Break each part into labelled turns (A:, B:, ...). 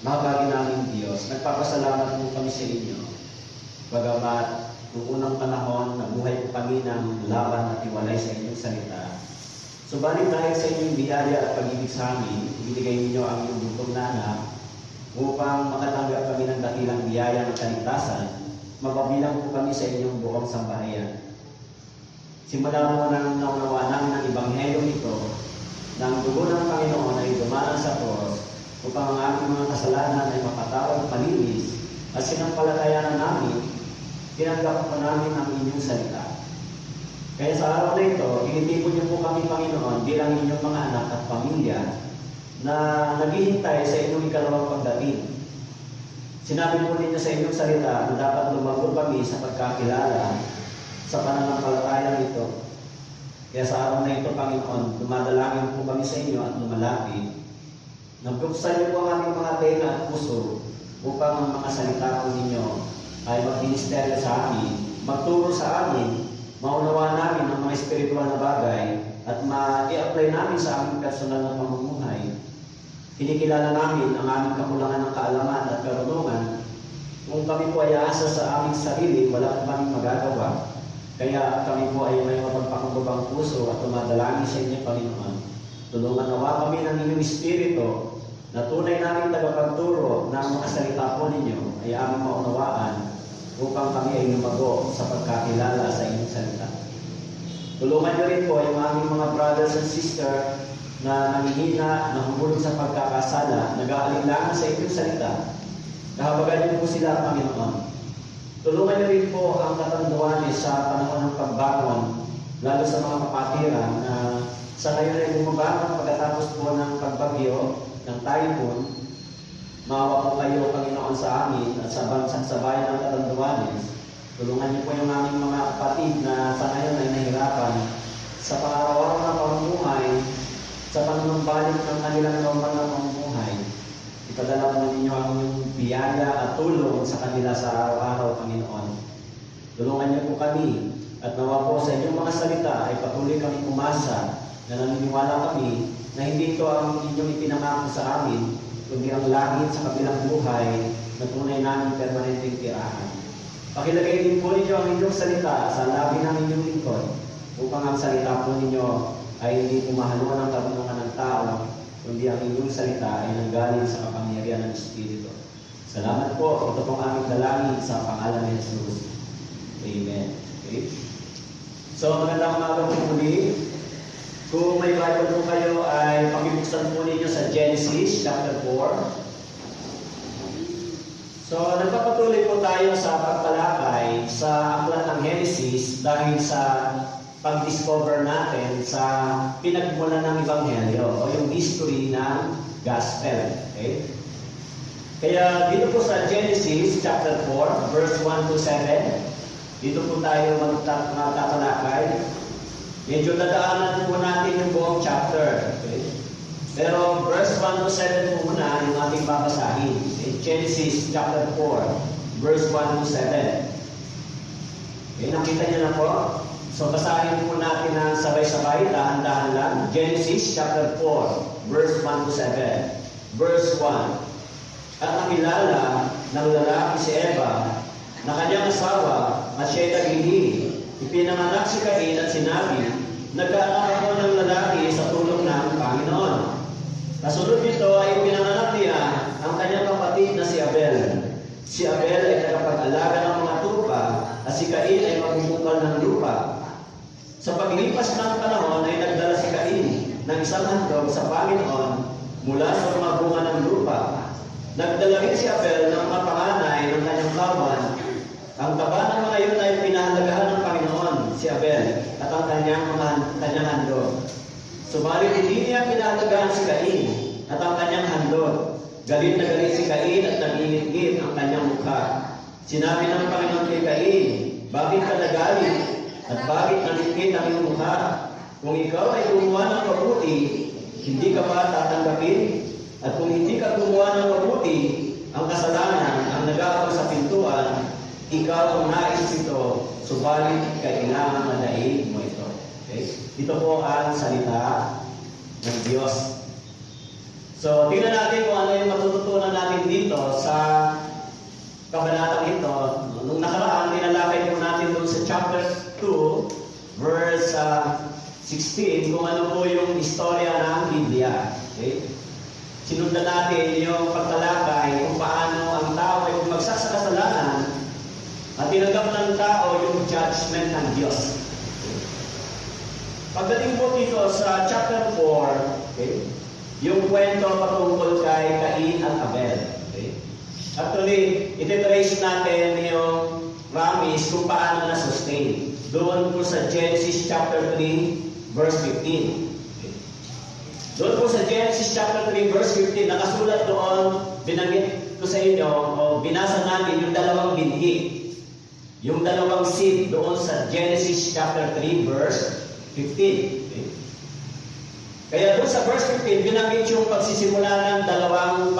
A: Mahagagi namin Diyos, nagpapasalamat po kami sa inyo. Bagamat noong unang panahon, nabuhay po kami ng laban at iwalay sa inyong salita. Subalit dahil sa inyong biyaya at pag-ibig sa amin, ibinigay ninyo ang inyong butong na anak upang makatanggap kami ng dakilang biyaya ng kaligtasan, mapabilang po kami sa inyong buong sambahayan. Simula mo nang naunawa namin ang Ebanghelyo nito, ng dugo ng Panginoon ay dumaan sa cross upang ang aming mga kasalanan ay mapatawad, malinis, at sinampalatayanan namin, tinanggap po namin ang inyong salita. Kaya sa araw na ito, tinitipon niyo po kami, Panginoon, bilang inyong mga anak at pamilya na naghihintay sa inyong ikalawang pagdating. Sinabi po ninyo sa inyong salita na dapat lumago kami sa pagkakilala sa pananampalataya nito. Kaya sa araw na ito, Panginoon, dumadalangin po kami sa inyo at lumalapit. Nagbuksan niyo po ang aming mga tenga at puso upang ang mga salita po ninyo ay mag-ministeryo sa amin, magturo sa amin, maunawa namin ang mga espiritual na bagay at ma-i-apply namin sa aming personal na pamumuhay. Kinikilala namin ang aming kakulangan ng kaalaman at karunungan. Kung kami po ay aasa sa aming sarili, wala po kaming magagawa. Kaya kami po ay may mapagpakubang puso at tumadalangin sa inyo, Panginoon. Tulungan nawa kami ng inyong Espiritu na tunay namin tagapagturo ng mga salita po ninyo ay aming maunawaan upang kami ay lumago sa pagkakilala sa inyong salita. Tulungan niyo rin po yung aming mga brothers and sisters na nanghihina, na humulog sa pagkakasala, nag-aalinlangan sa inyong salita. Kahabagan niyo po sila, Panginoon. Tulungan niyo rin po ang katanduan sa panahon ng pagbangon, lalo sa mga kapatiran na sa ngayon ay bumabangon pagkatapos po ng pagbagyo, ng typhoon. Maawa po kayo, Panginoon, sa amin at sa bayan ng Catanduanes. Tulungan niyo po yung aming mga kapatid na sa ngayon ay nahirapan sa pang-araw-araw na pamumuhay, sa panunumbalik ng kanilang normal na pamumuhay. Ipadala po ninyo ang inyong biyaya at tulong sa kanila sa araw-araw, Panginoon. Tulungan niyo po kami at nawa po sa inyong mga salita ay patuloy kami umasa na naniniwala kami na hindi ito ang inyong ipinangako sa amin, kundi ang langit sa kabilang buhay na tunay namin permanenteng tirahan. Pakilagay din po ninyo ang inyong salita sa labi ng inyong lingkod upang ang salita po ninyo ay hindi pumahaluan ng kabunungan ng tao, kundi ang inyong salita ay nanggaling sa kapangyarihan ng Espiritu. Salamat po. Ito pong aming dalangin sa pangalan ni Jesus. Amen. Okay? So, magandang umaga po muli. Kung may Bible po kayo ay pakibuksan po ninyo sa Genesis chapter 4. So, nagpapatuloy po tayo sa pagtalakay sa aklat ng Genesis dahil sa pag-discover natin sa pinagmulan ng Ebanghelyo o yung history ng Gospel. Okay? Kaya dito po sa Genesis chapter 4, verse 1 to 7, dito po tayo magtatalakay. Medyo dadaanan po natin yung buong chapter. Okay? Pero verse 1 to 7 po muna yung ating babasahin. Okay? Genesis chapter 4, verse 1 to 7. Okay, nakita niyo na po? So basahin po natin ng sabay-sabay, dahan-dahan lang. Genesis chapter 4, verse 1 to 7. Verse 1. At nakilala ng lalaki si Eva na kanyang asawa at siya'y naghihi. Ipinanganak si Cain at sinabi, nagkaanak ako ng lalaki sa tulong ng Panginoon. Kasunod nito ay pinanganak niya ang kanyang kapatid na si Abel. Si Abel ay nakapag-alaga ng mga tupa at si Cain ay magbubukal ng lupa. Sa paglipas ng panahon ay nagdala si Cain ng isang handog sa Panginoon mula sa mga bunga ng lupa. Nagdala rin si Abel ng mga panganay ng kanyang kawan. Ang taba ng mga iyon ay pinahalagahan ng Panginoon, si Abel, at ang kanyang handog. Subalit hindi niya pinahalagahan si Cain at ang kanyang handog. Galit na galit si Cain at nag-iingit ang kanyang mukha. Sinabi ng Panginoon kay Cain, bakit ka nagalit at bakit nalipit ang iyong mukha? Kung ikaw ay gumawa ng mabuti, hindi ka ba tatanggapin? At kung hindi ka gumawa ng mabuti, ang kasalanan ang nag-aabang sa pintuan, ikaw ang nais ito, subalit kailangan manahin mo ito. Okay? Ito po ang salita ng Diyos. So, tingnan natin kung ano yung matututunan natin dito sa kabanatang ito. Nung nakaraan, tinalakay po natin doon sa chapter 2, verse 16, kung ano po yung istorya ng Biblia. Okay? Sinundan natin yung pagtalakay kung paano ang tao ay magsasakasalanan at tinanggap ng tao yung judgment ng Diyos. Okay? Pagdating po dito sa chapter 4, okay, yung kwento patungkol kay Cain at Abel. Okay? Actually, ititrace natin yung promise kung paano na-sustain. Doon po sa Genesis chapter 3, verse 15. Okay? Doon po sa Genesis chapter 3, verse 15, nakasulat doon, binanggit ko sa inyo, o binasa natin yung dalawang binhi. Yung dalawang seed doon sa Genesis chapter 3, verse 15. Okay? Kaya doon sa verse 15, binanggit yung pagsisimula ng dalawang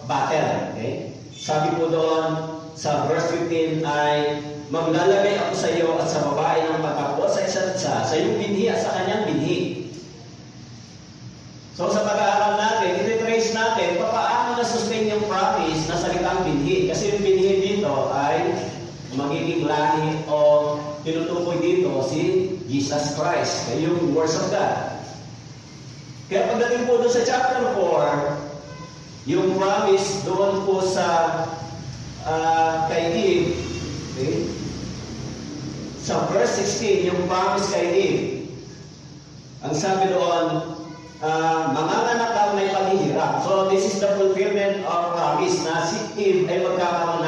A: battle. Okay? Sabi po doon sa verse 15 ay, maglalagay ako sa iyo at sa babae ng pagkapwa sa isa't isa, sa iyong binhi at sa kanyang binhi. So sa pag-aaral natin, ititrace natin paano na-sustain yung promise na salitang binhi. Kasi yung binhi dito ay magiging lahi o tinutukoy dito si Jesus Christ, yung words of God. Kaya pagdating po doon sa chapter 4, yung promise doon po sa kay Eve, okay? Sa verse 16, yung promise kay Eve, ang sabi doon, manganganak ka may paghihirap. So this is the fulfillment of promise na si Eve ay magkakaroon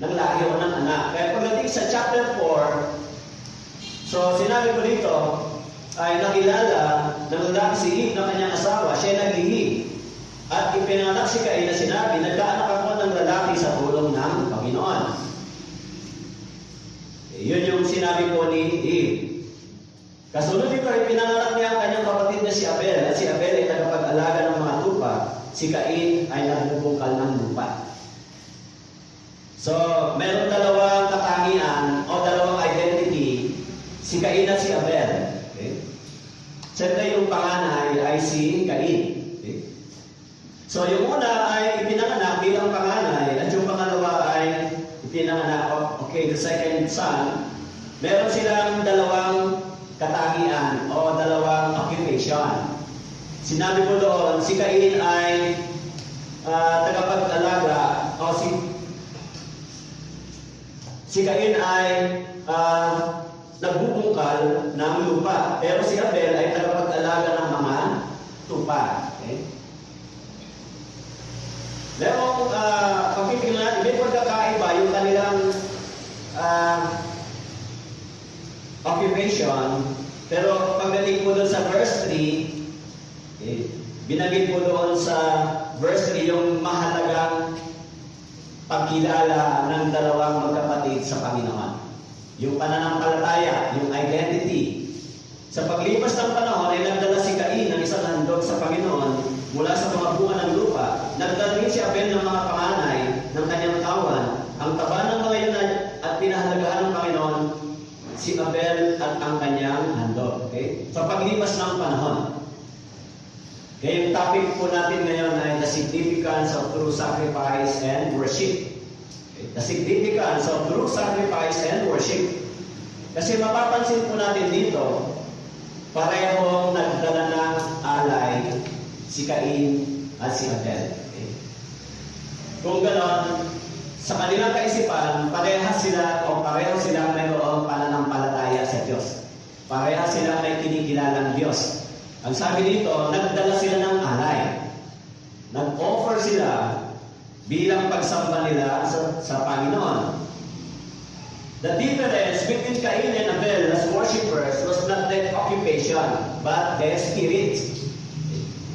A: ng lahi o ng anak. Kaya pagdating sa chapter 4, so sinabi ko dito, ay nakilala ng lalaki si Eve ng kanyang asawa, siya naglihi. At ipinanganak si Cain na sinabi, nagkaanak ako ng lalaki sa tulong ng Panginoon. Yun yung sinabi po ni Eve. Kasunod dito, ipinanganak niya ang kanyang kapatid na si Abel. At si Abel ay tagapag-alaga ng mga tupa. Si Cain ay nagbubungkal ng lupa. So, meron dalawang katangian o dalawang identity, si Cain at si Abel. Okay? Siyempre yung panganay ay si Cain. Okay? So yung una ay ipinanganak bilang panganay at yung pangalawa ay ipinanganak, okay, the second son. Meron silang dalawang katangian o dalawang occupation. Sinabi ko doon, si Cain ay tagapag-alaga o si Cain ay nagbubungkal ng lupa. Pero si Abel ay tagapag-alaga ng mga tupa. Okay? Merong pagkikilan, may pagkakaiba yung kanilang occupation. Pero pagdating po doon sa verse 3, okay, binanggit po doon sa verse 3 yung mahalagang pagkilala ng dalawang magkapatid sa Panginoon. Yung pananampalataya, yung identity. Sa paglipas ng panahon ay nagdala si Cain ng isang handog sa Panginoon mula sa mga bunga ng lupa. Nagdala rin si Abel ng mga panganay ng kanyang kawan. Ang taba ng mga yun at pinahalagahan ng Panginoon si Abel at ang kanyang handog. Okay? Sa paglipas ng panahon. Kaya yung topic po natin ngayon ay the significance of true sacrifice and worship. The significance of true sacrifice and worship. Kasi mapapansin po natin dito, parehong nagdala ng alay si Cain at si Abel. Okay? Kung ganon, sa kanilang kaisipan, pareho silang mayroong pananampalataya sa Diyos. Pareho silang may kinikilalang Diyos. Ang sabi dito, nagdala sila ng alay. Nag-offer sila bilang pagsamba nila sa Panginoon. The difference between Cain and Abel as worshippers was not their occupation, but their spirit.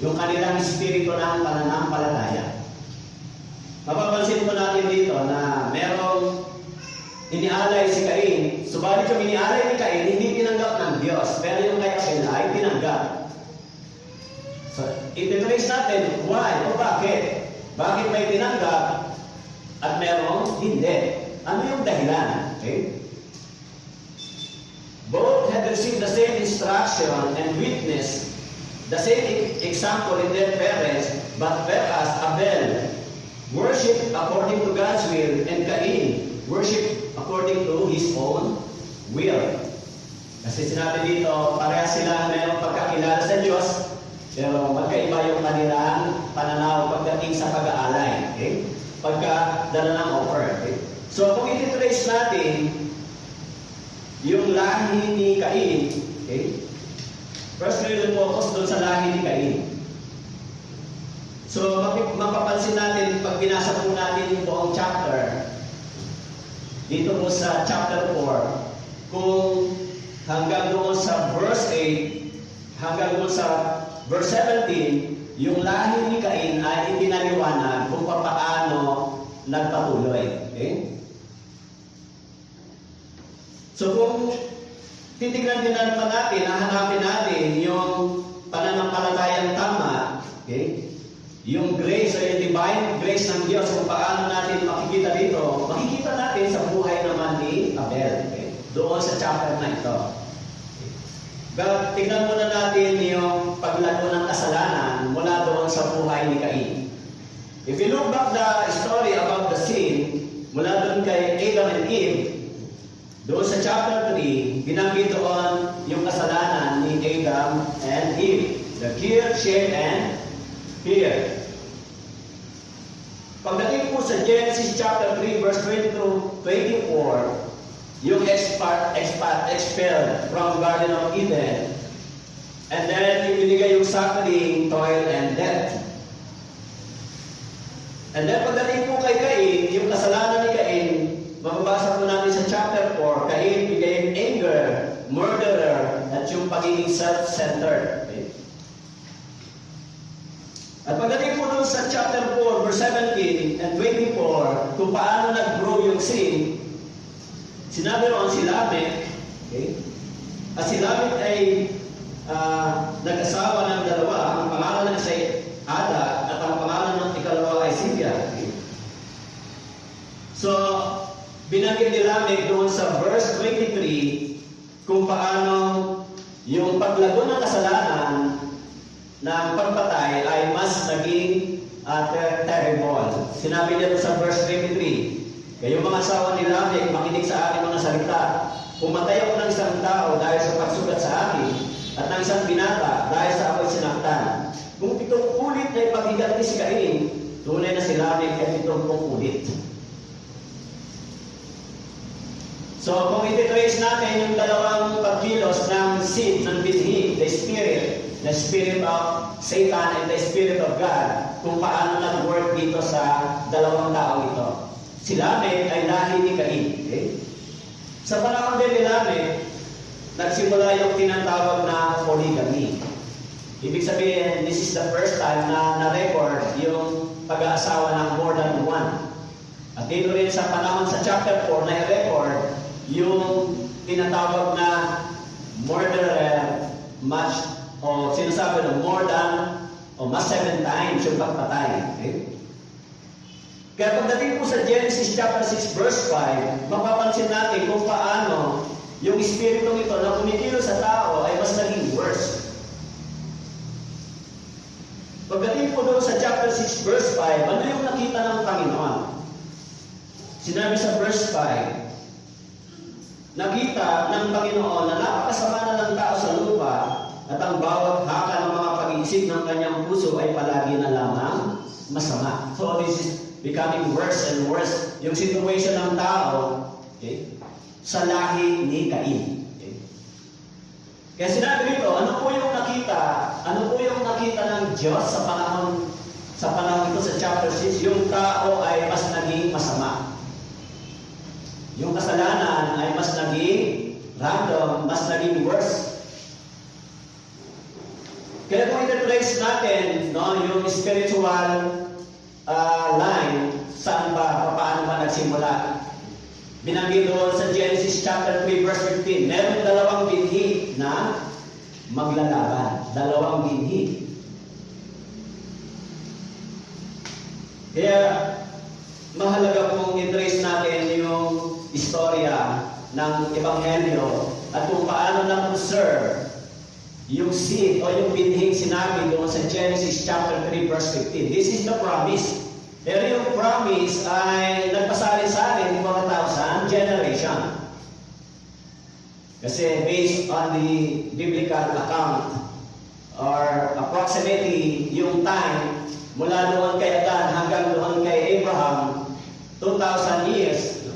A: Yung kanilang espiritu ng pananampalataya. Mapapansin po natin dito na merong inialay si Cain. Subalit yung inialay ni Cain, hindi tinanggap ng Diyos. Pero yung kay Abel ay tinanggap. So, ititrace natin, why o bakit? Bakit may tinanggap at merong hindi? Ano yung dahilan? Okay? Both had received the same instruction and witness the same example in their parents, but whereas Abel worshiped according to God's will, and Cain worshiped according to his own will. Kasi sinabi dito, pareha sila mayroong pagkakilala sa Diyos, pero magkaiba yung kanilang pananaw pagdating sa pag-aalay. Okay? Pagkadala ng offer. Okay? So kung ititrace natin yung lahi ni Cain, okay? First, we will focus doon sa lahi ni Cain. So, mapapansin natin, pag binasa po natin yung buong chapter, dito po sa chapter 4, kung hanggang doon sa verse 8, hanggang doon sa verse 17, yung lahi ni Cain ay ipinaliwanag kung paano nagpatuloy. Okay? So, kung titignan din natin, hahanapin natin yung pananampalatayang tama, okay? Yung grace o yung divine grace ng Diyos, kung paano natin makikita dito, makikita natin sa buhay naman ni Abel. Okay? Doon sa chapter na ito. But tignan muna natin yung paglago ng kasalanan mula doon sa buhay ni Cain. If you look back the story about the sin, mula doon kay Adam and Eve, doon sa chapter 3, binanggit doon yung kasalanan ni Adam and Eve. The kill, shame, and fear. Pagdating po sa Genesis chapter 3 verse 20 to 24, yung expelled from Garden of Eden, and then ibinigay yung suffering, toil, and death. And then pagdating po kay Cain, yung kasalanan ni Cain, mababasa po natin sa chapter 4, Cain became anger, murderer, at yung pagiging self-centered. Okay? At pagdating po doon sa chapter 4, verse 17 and 24, kung paano nag-grow yung sin, sinabi roon si Lamech, okay? At si Lamech ay nag-asawa ng dalawa, ang pangalan ng isa ay Ada, at ang pangalan ng ikalawa ay Silvia. Okay? So, binanggit ni Lamech doon sa verse 23, kung paano yung paglago ng kasalanan ng pagpatay ay mas naging terrible. Sinabi niya sa verse 23, kayong mga asawa ni Lamech, makinig sa aking mga salita. Pumatay ako ng isang tao dahil sa pagsugat sa akin, at ng isang binata dahil sa ako'y sinaktan. Kung 7 ulit na ipaghiganti si Cain, tunay na si Lamech ay 7 ulit. So, kung ititrace natin yung dalawang pagkilos ng seed, ng binhi, the spirit of Satan and the spirit of God, kung paano nag-work dito sa dalawang tao ito. Si Lamech ay lahi ni Cain. Okay? Sa panahon din ni Lamech, nagsimula yung tinatawag na polygamy. Ibig sabihin, this is the first time na na-record yung pag-aasawa ng more than one. At dito rin sa panahon sa chapter 4 na i-record yung tinatawag na murderer much, o sinasabi na more than, o mas 7 times yung pagpatay. Okay? Kaya pagdating po sa Genesis chapter 6 verse 5, mapapansin natin kung paano yung espiritong ito na kumikilos sa tao ay mas naging worse. Pagdating po doon sa chapter 6 verse 5, ano yung nakita ng Panginoon? Sinabi sa verse 5, nakita ng Panginoon na napakasama na ng tao sa lupa at ang bawat haka ng mga pag-iisip ng kanyang puso ay palagi na lamang masama. So this is becoming worse and worse. Yung situation ng tao, okay, sa lahi ni Cain. Okay. Kaya sinabi dito, ano po yung nakita ng Diyos sa panahon ito sa chapter 6, yung tao ay mas naging masama. Yung kasalanan ay mas naging random, mas naging worse. Kaya kung iti-trace natin yung spiritual line, saan ba, paano ba nagsimula? Binanggit doon sa Genesis chapter 3 verse 15, meron dalawang binhi na maglalaban. Dalawang binhi. Kaya mahalaga pong i-trace natin yung istorya ng Ebanghelyo at kung paano na-preserve yung seed o yung binhing sinabi doon sa Genesis chapter 3 verse 15. This is the promise. Pero yung promise ay nagpasali-sali for 1,000 generation. Kasi based on the biblical account or approximately yung time mula doon kay Adan hanggang doon kay Abraham, 2,000 years,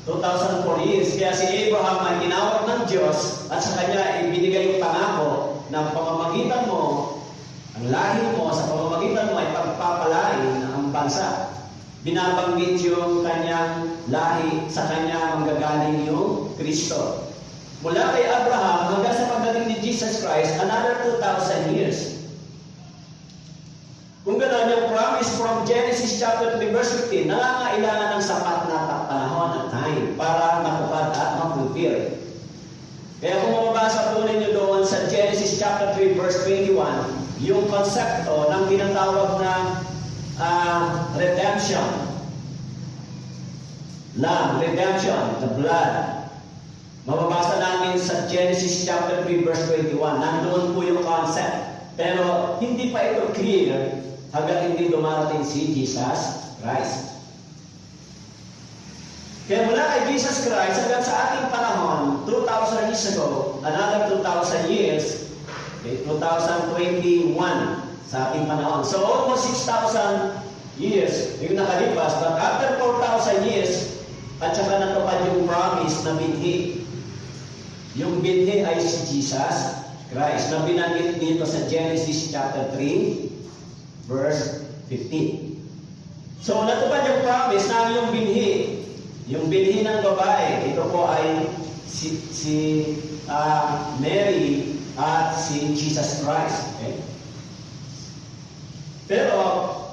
A: 2,004 years. Kaya si Abraham ay tinawag ng Diyos at sa kanya ibinigay yung pangako na pamamagitan mo, ang lahi mo, sa pamamagitan mo ay pagpapalain ang bansa. Binabanggit yung kanyang lahi, sa kanya manggagaling yung Kristo. Mula kay Abraham hanggang sa pagdating ni Jesus Christ, another 2,000 years. Kung gano'n, yung promise from Genesis chapter 3 verse 15, nangangailangan ng sapat na panahon at time para matupad at ma-fulfill. Kaya kung mababasa po ninyo doon sa Genesis chapter 3 verse 21, yung konsepto ng tinatawag na redemption. Redemption, the blood. Mababasa namin sa Genesis chapter 3 verse 21. Nandoon po yung concept. Pero hindi pa ito clear hanggang hindi dumarating si Jesus Christ. Kaya mula kay Jesus Christ hanggang sa ating panahon, 2,000 years ago, another 2,000 years, okay, 2021 sa ating panahon. So almost 6,000 years yung nakalipas. But after 4,000 years, at saka natupad yung promise na binhi. Yung binhi ay si Jesus Christ na binanggit dito sa Genesis chapter 3 verse 15. So natupad yung promise na yung binhi ng babae. Ito po ay si Mary at si Jesus Christ. Okay? Pero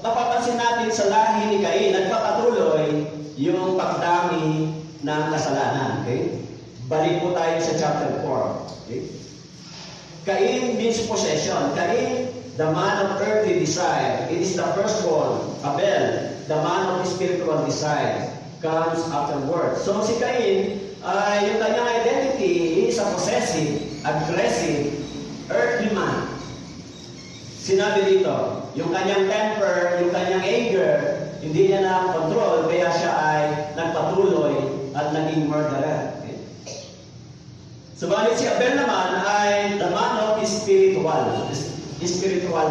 A: napapansin natin sa lahi ni Cain, nagpapatuloy yung pagdami ng kasalanan. Okay? Balik po tayo sa chapter 4. Okay? Cain means possession. Cain, the man of earthly desire. It is the firstborn. Abel, the man of spiritual desire, comes afterward. So si Cain, yung kanyang identity is a possessive, aggressive, earthly man. Sinabi dito, yung kanyang temper, yung kanyang anger, hindi niya na control, kaya siya ay nagpatuloy at naging murderer. Okay? Subalit si Abel naman ay the man of spiritual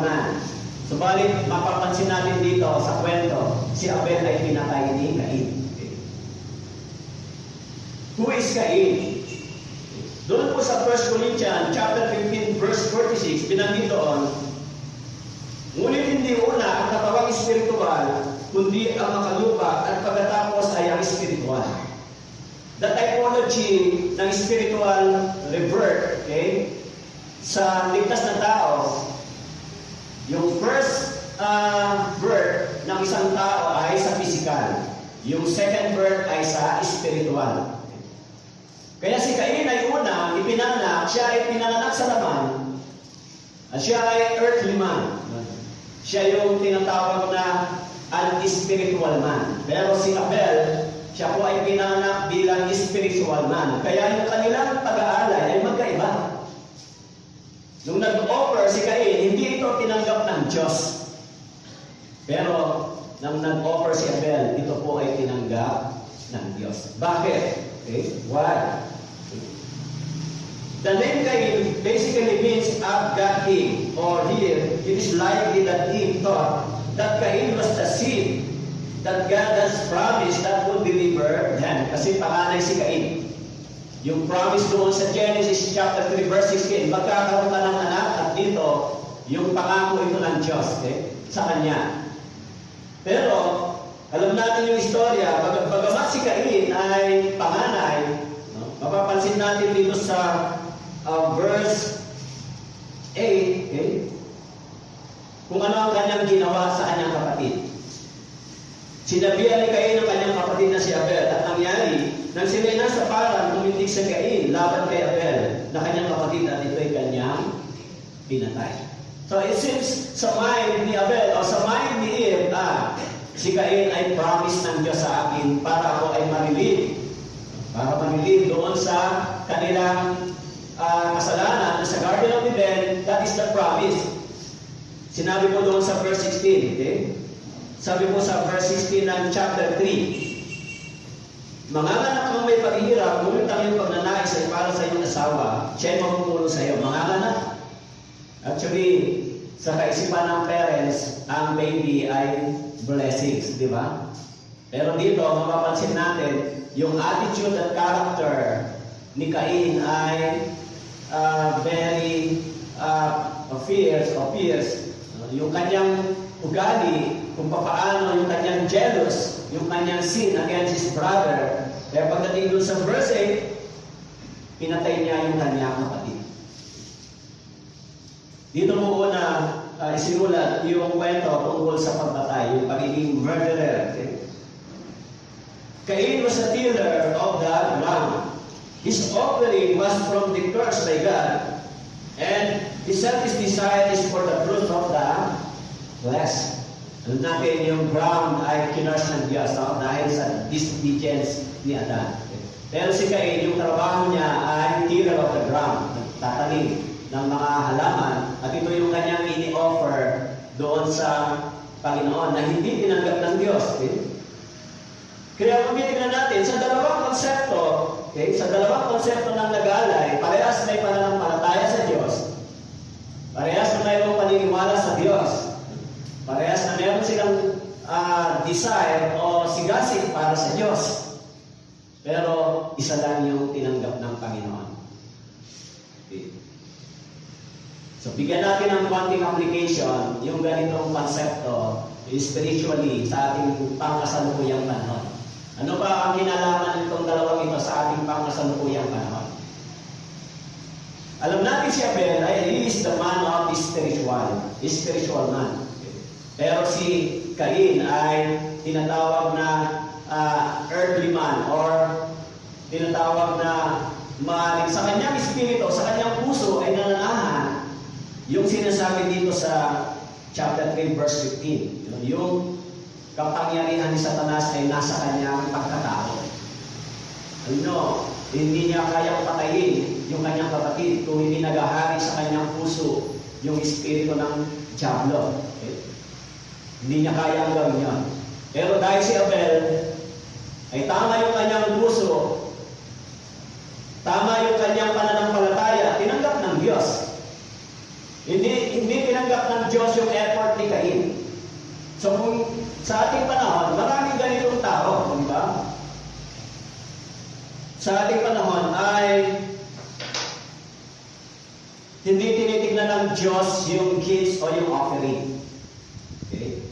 A: man. Subalit mapapansin natin dito sa kwento, si Abel ay pinatay ni Cain. Okay? Who is Cain? Doon po sa 1 Corinthians chapter 15 verse 46, binanggit doon, ngunit hindi una ang katawang espiritual, kundi ang makalupa at pagkatapos ay ang espiritual. The typology ng spiritual revert, okay, sa ligtas na tao, yung first birth ng isang tao ay sa physical. Yung second birth ay sa spiritual. Kaya si Cain ay unang ipinanak, siya ay pinanganak sa laman, at siya ay earthly man. Siya yung tinatawag na anti-spiritual man. Pero si Abel, siya po ay pinanganak bilang spiritual man. Kaya yung kanilang pag-aalay ay magkaiba. Nung nag-offer si Cain, hindi ito tinanggap ng Diyos. Pero nang nag-offer si Abel, ito po ay tinanggap ng Diyos. Bakit? Okay? Why? The name Cain basically means I've got him, or here, it is likely that he thought that Cain was the seed that God has promised that would deliver them. Kasi panganay si Cain. Yung promise doon sa Genesis chapter 3 verse 16, magkakaroon ka ng anak at dito, yung pangako ito ng Diyos, okay, sa kanya. Pero, alam natin yung istorya, bagamat si Cain ay panganay, no? Mapapansin natin dito sa verse 8, okay, kung ano ang kanyang ginawa sa kanyang kapatid. Sinabihan ni Cain ang kanyang kapatid na si Abel, at nangyari, nang sila nasa parang tumindig sa Cain laban kay Abel na kanyang kapatid, at ito'y kanyang pinatay. So it seems sa mind ni Abel o sa mind ni Eve, si Cain ay promise ng Diyos sa akin para ako ay marilib. Para marilib doon sa kanilang kasalanan sa Garden of Eden, that is the promise. Sinabi po doon sa verse 16, okay? Sabi po sa verse 16 ng chapter 3, manganganak kang may paghihirap, ngunit ang iyong pagnanais ay para sa iyong asawa, siya'y mamumulong sa iyo. Manganganak. Actually, sa kaisipan ng parents, ang baby ay blessings, di ba? Pero dito, mapapansin natin, yung attitude at character ni Cain ay very fierce. Yung kanyang ugali, kung paano yung kanyang jealous, yung kanyang sin against his brother. Kaya pagdating doon sa verse 8, pinatay niya yung kanyang kapatid. Dito mo una isinulat yung kwento tungkol sa pagpatay, yung pagiging murderer. Okay? Cain was a tiller of the ground. His offering was from the curse by God, and his selfish desire is for the fruit of the flesh. Alam natin yung ground ay kinurse ng Diyos dahil sa disobedience ni Adan. Pero si Cain, yung trabaho niya ay tiller of the ground, tatanim ng mga halaman, at ito yung kanyang ini-offer doon sa Panginoon na hindi tinanggap ng Diyos. Okay? Kaya kung titignan natin, sa dalawang konsepto ng nag-aalay, parehas may pananampalataya sa Diyos, parehas na mayroong paniniwala sa Diyos, parehas na mayroon silang desire o sigasig para sa Diyos. Pero isa lang yung tinanggap ng Panginoon. Okay. So, bigyan natin ng konting application yung ganitong konsepto spiritually sa ating pangkasalukuyang panahon. Ano ba ang kinalaman nitong dalawang ito sa ating pangkasalukuyang panahon? Alam natin si Abel ay he is the man of spiritual man. Pero si Cain ay tinatawag na earthly man or tinatawag na maaaring sa kanyang espiritu, sa kanyang puso ay nananahan yung sinasabi dito sa chapter 3 verse 15. Yung kapangyarihan ni Satanas ay nasa kanyang pagkatao. Hindi niya kayang patayin yung kanyang kapatid kung hindi naghahari sa kanyang puso yung espiritu ng Diablo. Okay? Hindi niya kayang gawin yun. Pero dahil si Abel ay tama yung kanyang puso, tama yung kanyang pananampalataya, tinanggap ng Diyos. Hindi tinanggap ng Diyos yung effort ni Cain. So kung sa ating panahon, maraming ganitong tao, di ba? Sa ating panahon ay hindi tinitignan ng Diyos yung gifts o yung offering. Okay?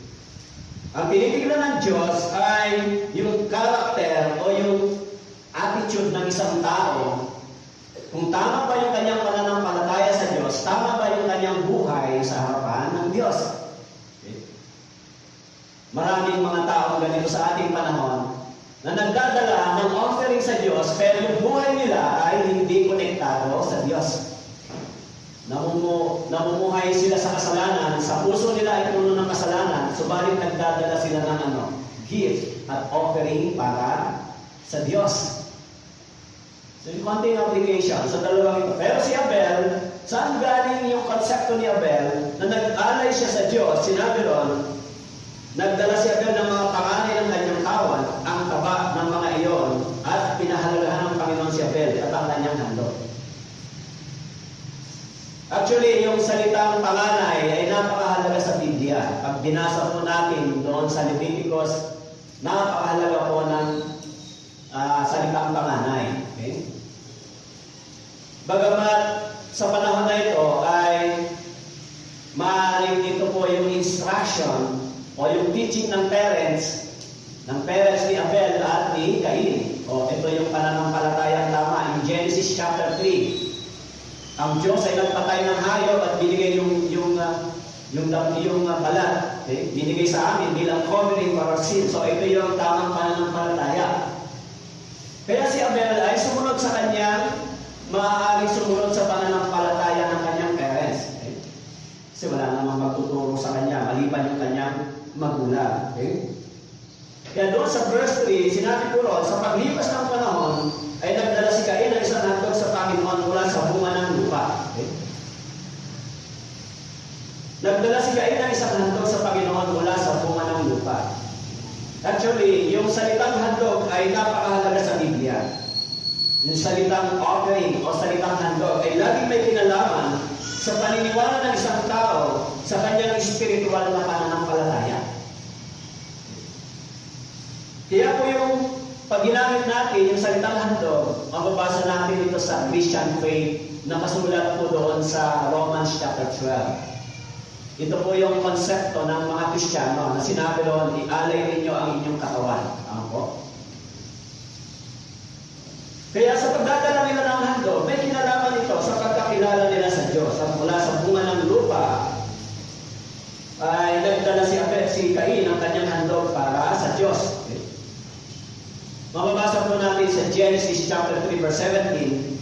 A: Ang tinitignan ng Diyos ay yung character o yung attitude ng isang tao. Kung tama ba yung kanyang pananampalataya sa Diyos, tama ba yung kanyang buhay sa harapan ng Diyos? Okay? Maraming mga tao ganito sa ating panahon na nagdadala ng offering sa Diyos, pero yung buhay nila ay hindi konektado sa Diyos. Namumuhay sila sa kasalanan, sa puso nila ay puno ng kasalanan, subalit nagdadala sila ng gift at offering para sa Diyos. So yung konting application sa dalawang ito. Pero si Abel, saan galing yung konsepto ni Abel na nag-alay siya sa Diyos? Sinabi ron, nagdala si Abel ng mga panganay ng kanyang kawan, ang taba ng mga iyon, at pinahalagahan ng Panginoon si Abel at ang kanyang handog. Actually, yung salitang panganay ay napakahalaga sa Biblia. Pag binasa po natin doon sa Leviticus, napakahalaga po ng salitang panganay. Okay? Bagamat sa panahon na ito ay maaaring ito po yung instruction o yung teaching ng parents ni Abel at ni Cain. O ito yung pananampalatayang tama. In Genesis chapter 3, ang Diyos ay nagpatay ng hayop at binigay yung balat. Okay? Binigay sa amin bilang covering for our sin. So ito yung tamang pananampalataya. Kaya si Abel ay sumunod sa kanyang, maaaring sumunod sa pananampalataya ng kanyang parents. Okay? Kasi wala namang magtuturo sa kanya, maliban yung kanyang magulang. Okay? Kaya doon sa verse 3, sinabi ko ron, sa paglipas ng panahon, ay nagdala si Cain ng isang handog sa Panginoon mula sa bunga ng lupa. Okay? Nagdala si Cain ng isang handog sa Panginoon mula sa bunga ng lupa. Actually, yung salitang handog ay napakahalaga sa Biblia. Yung salitang offering o salitang handog ay laging may kinalaman sa paniniwala ng isang tao sa kanyang espiritual na pananampalataya. Kaya po yung pag ginamit natin yung salitang handog, mababasa natin ito sa Christian faith na masulat po doon sa Romans chapter 12. Ito po yung konsepto ng mga Kristiyano na sinabi doon, ialay ninyo ang inyong katawan. Ano po? Kaya sa pagdadala nila ng handog, may kinalaman ito sa pagkakilala nila sa Diyos. At mula sa bunga ng lupa, ay nagdala si Cain ang kanyang handog para sa Diyos. Okay? Mababasa po natin sa Genesis chapter 3 verse 17.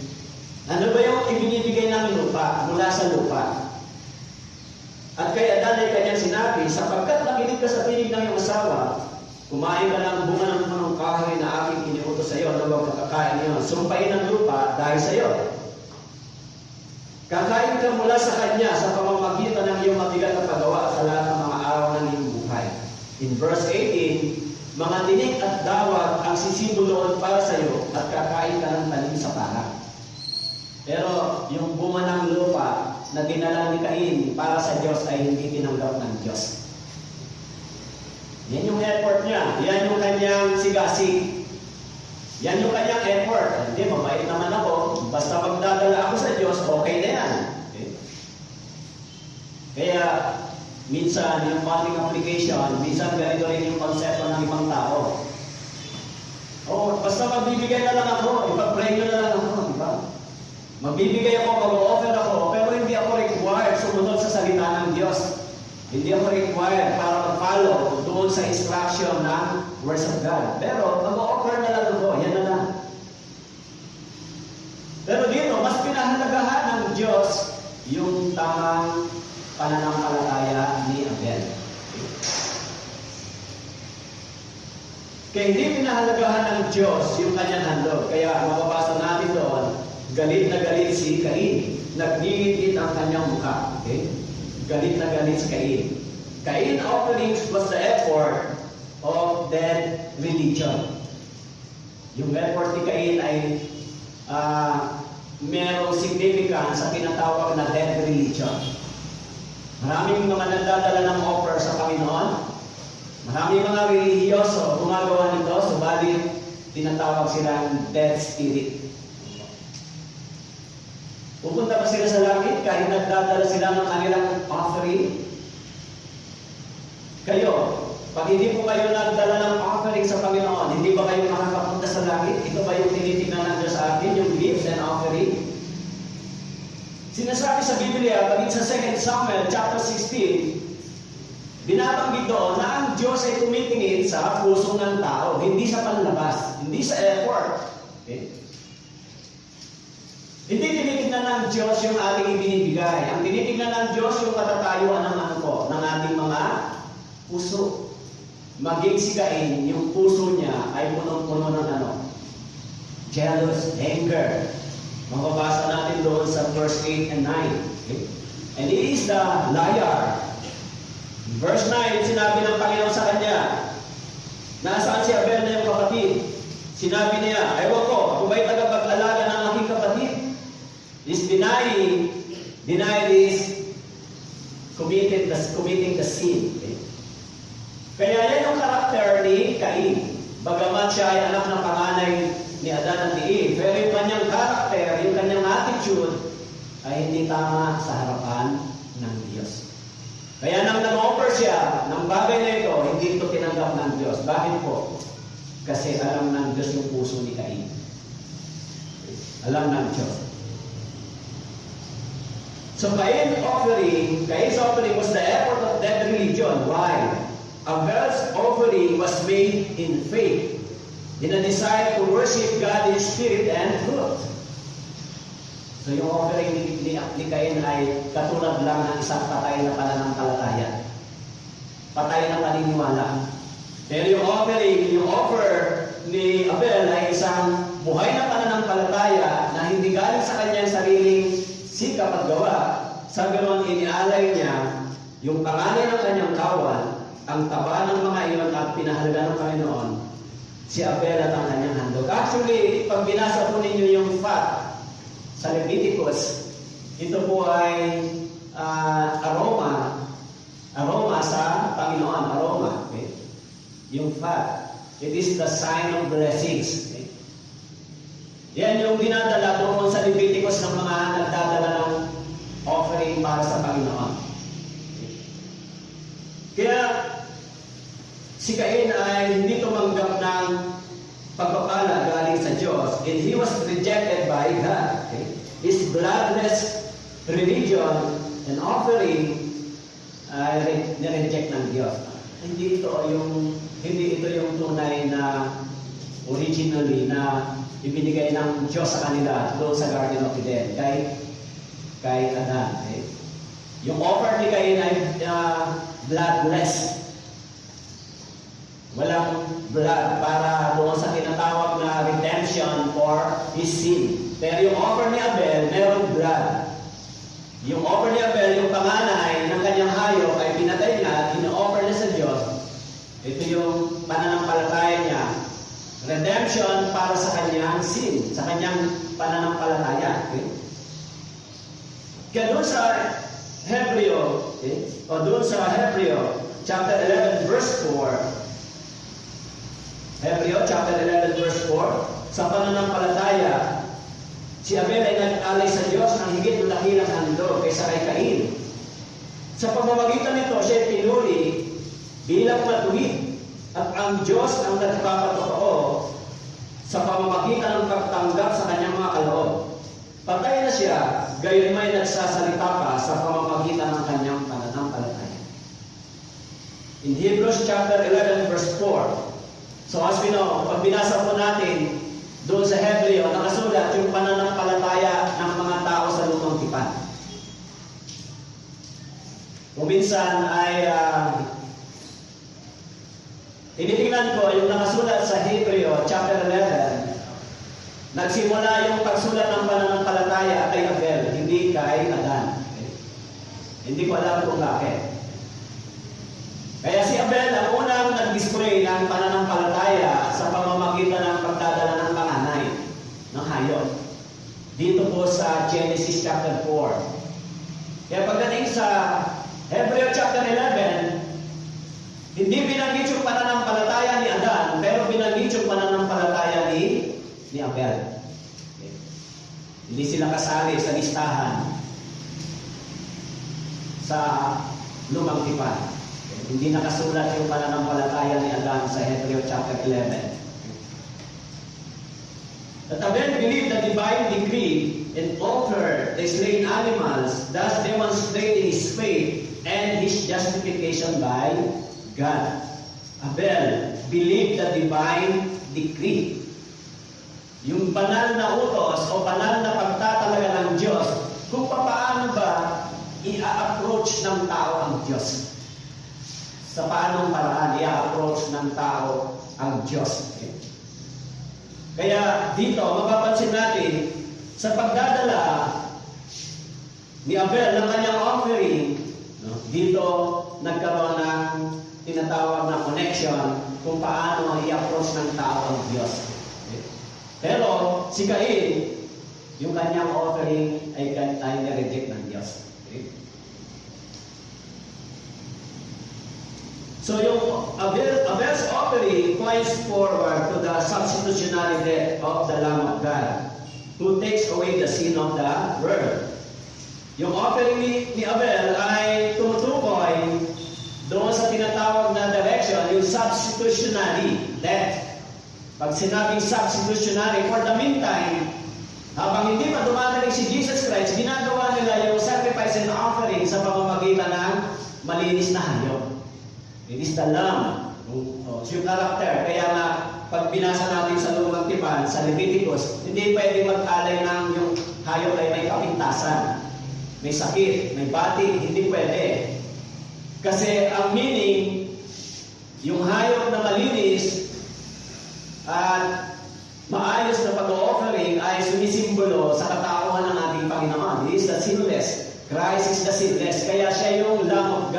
A: Ano ba yung ibinibigay ng lupa mula sa lupa? At kay Adan ay kanyang sinabi, sapagkat nakinig ka sa tinig ng iyong asawa, kumain ka ng bunga ng punong kahoy na aking iniutos sa iyo, na huwag kakakain niyo. Sumpain ng lupa dahil sa iyo. Kakain ka mula sa kanya sa pamamagitan ng iyong mabigat na paggawa sa lahat ng mga araw ng iyong buhay. In verse 18, mga tinig at dawag ang sisibuloon para sa iyo at kakain ka ng tanim sa para. Pero yung bunga ng lupa na dinala ni Cain para sa Diyos ay hindi tinanggap ng Diyos. Yan yung effort niya. Yan yung kanyang sigasig. Yan yung kanyang effort. Hindi, mabait naman ako. Basta magdadala ako sa Diyos, okay na yan. Okay? Kaya, minsan, yung modeling application, minsan ganito rin yung konsepto ng ibang tao. Oh, basta magbibigay na lang ako, ipag-pray nyo na lang ako, di ba? Magbibigay ako, mag-offer ako, pero hindi ako required sumunod sa salita ng Diyos. Hindi ako required para mag-follow doon sa instruction ng words of God. Pero mag-offer na lang ako, yan na lang. Pero dito, mas pinahalagahan ng Diyos yung tamang pananampalataya ni Abel. Kaya hindi pinahalagahan ng Diyos yung kanyang handog. Kaya mababasa natin doon, galit na galit si Cain. Nagngingit ang kanyang mukha. Okay? Galit na galit si Cain. Cain offerings was the effort of dead religion. Yung effort ni Cain ay merong significance sa tinatawag na dead religion. Maraming mga nagdadala ng offer sa Panginoon. Maraming mga relihiyoso gumagawa nito, subalit tinatawag silang dead spirit. Pupunta pa sila sa langit kahit nagdadala sila ng kanilang offering. Kayo, pag hindi po kayo nagdala ng offering sa Panginoon, hindi ba kayo makakapunta sa langit? Ito ba yung tinitingnan ng Diyos sa atin, yung gifts and offering? Sinasabi sa Biblia, pagit sa 2 Samuel chapter 16, binabanggit doon na ang Diyos ay tumitingin sa puso ng tao, hindi sa panlabas, hindi sa effort. Okay? Hindi tinitingnan ng Diyos yung ating ibinibigay. Ang tinitingnan ng Diyos yung katatayuan ng ng ating mga puso. Maging si Cain, yung puso niya ay punong-puno ng jealous, anger. Mababasa natin doon sa verse 8 and 9. Okay? And he is the liar. Verse 9, sinabi ng Panginoon sa kanya, nasaan si Abel na yung kapatid? Sinabi niya, ewan ko, ako ba'y tagapag-alaga ng aking kapatid? Is denying is committing the sin. Okay? Kaya yan yung karakter ni Cain. Bagamat siya ay anak ng panganay ni Adan at ni Eve, pero yung kanyang karakter, yung kanyang attitude, ay hindi tama sa harapan ng Diyos. Kaya nang nag-offer siya ng bagay na ito, hindi ito tinanggap ng Diyos. Bakit po? Kasi alam ng Diyos yung puso ni Cain. Alam ng Diyos. So Cain's offering was the effort of dead religion. Why? Abel's offering was made in faith, in a desire to worship God in spirit and truth. So yung offering ni Cain ay katulad lang ng isang patay na pananampalataya. Patay na paniniwala. Pero yung offer ni Abel ay isang buhay na pananampalataya na hindi galing sa kanyang sariling sikap at gawa. Sa ganoon, inialay niya yung panganay ng kanyang kawan, ang taba ng mga iyon at pinahalaga ng Panginoon, si Abel at ang kanyang handog. Actually, pag binasa po ninyo yung fat sa Leviticus, ito po ay aroma sa Panginoon, aroma. Okay? Yung fat, it is the sign of blessings. Okay? Yan yung dinadala doon sa Leviticus ng mga nagdadala ng offering para sa Panginoon. Okay? Kaya, si Cain ay hindi tumanggap ng pagpapala galing sa Diyos, and he was rejected by God. Okay? His bloodless religion and offering ay nireject ng Diyos. Hindi ito yung tunay na originally na ibinigay ng Diyos sa kanila doon sa Garden of Eden kay Adan. Okay? Yung offer ni Cain ay bloodless. Walang blood para doon sa tinatawag na redemption for his sin. Pero yung offer ni Abel, merong blood. Yung offer ni Abel, yung panganay ng kanyang hayop ay pinatay niya, in-offer niya sa Diyos. Ito yung pananampalataya niya. Redemption para sa kanyang sin, sa kanyang pananampalataya. Okay? Kaya doon sa Hebreo, okay? O doon sa Hebreo, chapter 11, verse 4, Hebreo, chapter 11, verse 4, sa pananampalataya, si Abel ay nag-alay sa Diyos ng higit na dakilang handog kaysa kay Cain. Sa pamamagitan nito, siya ay pinuri bilang matuwid at ang Diyos ang nagpapatotoo sa pamamagitan ng pagtanggap sa kanyang mga kaloob. Patay na siya, gayon may nagsasalita pa sa pamamagitan ng kanyang pananampalataya. In Hebrews chapter 11, verse 4, so as we know, pag binasa po natin doon sa Hebreo, nakasulat yung pananampalataya ng mga tao sa lumang tipan. Kung minsan ay tinitingnan ko yung nakasulat sa Hebreo chapter 11, nagsimula yung pagsulat ng pananampalataya kay Abel, hindi kay Adan. Okay? Hindi ko alam kung bakit. Kaya si Abel ang unang nag-display ng pananampalataya sa pamamagitan ng pagdadala ng panganay ng hayop. Dito po sa Genesis chapter 4. Kaya pagdating sa Hebreo chapter 11, hindi binanggit yung pananampalataya ni Adan, pero binanggit yung pananampalataya ni Abel. Okay. Hindi sila kasali sa listahan sa lumang tipan. Hindi nakasulat yung pananampalataya ni Adan sa Hebreo chapter 11. That Abel believed the divine decree and offered the slain animals, thus demonstrating his faith and his justification by God. Abel believed the divine decree. Yung banal na utos o banal na pagtatalaga ng Diyos kung paano ba i-approach ng tao ang Diyos. Sa paanong paraan i-approach ng tao ang Diyos. Okay? Kaya dito, mapapansin natin, sa pagdadala ni Abel ng kanyang offering, no, dito nagkaroon ng tinatawag na connection kung paano i-approach ng tao ang Diyos. Okay? Pero si Cain, yung kanyang offering ay nireject ng Diyos. Okay? So yung Abel's offering points forward to the substitutionary death of the Lamb of God, who takes away the sin of the world. Yung offering ni Abel ay tumutukoy doon sa tinatawag na direction, yung substitutionary death. Pag sinabing substitutionary, for the meantime, habang hindi pa dumadating si Jesus Christ, ginagawa nila yung sacrifice and offering sa pamamagitan ng malinis na hayop. It is the Lamb. Yung character. Kaya nga, pag binasa natin sa lumang tipan, sa Leviticus, hindi pwede mag-alay ng yung hayop ay may kapintasan, may sakit, may batik. Hindi pwede. Kasi ang meaning, yung hayop na malinis,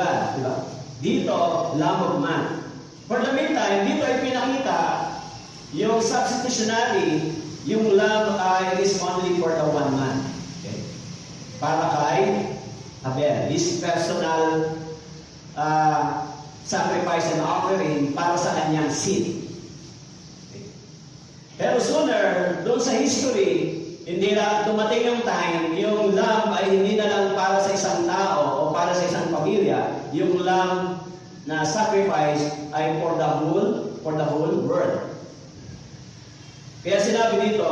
A: God. Diba? Dito, Lamb of Man. For the meantime, dito ay pinakita yung substitutionally, yung lamb ay is only for the one man. Okay? Para kay Abel. This personal sacrifice and offering para sa kanyang sin. Okay? Pero sooner, doon sa history, hindi na dumating yung time, yung lamb ay hindi na lang para sa isang tao o para sa isang pamilya. Yung lamb na sacrifice ay for the whole world. Kaya sinabi dito,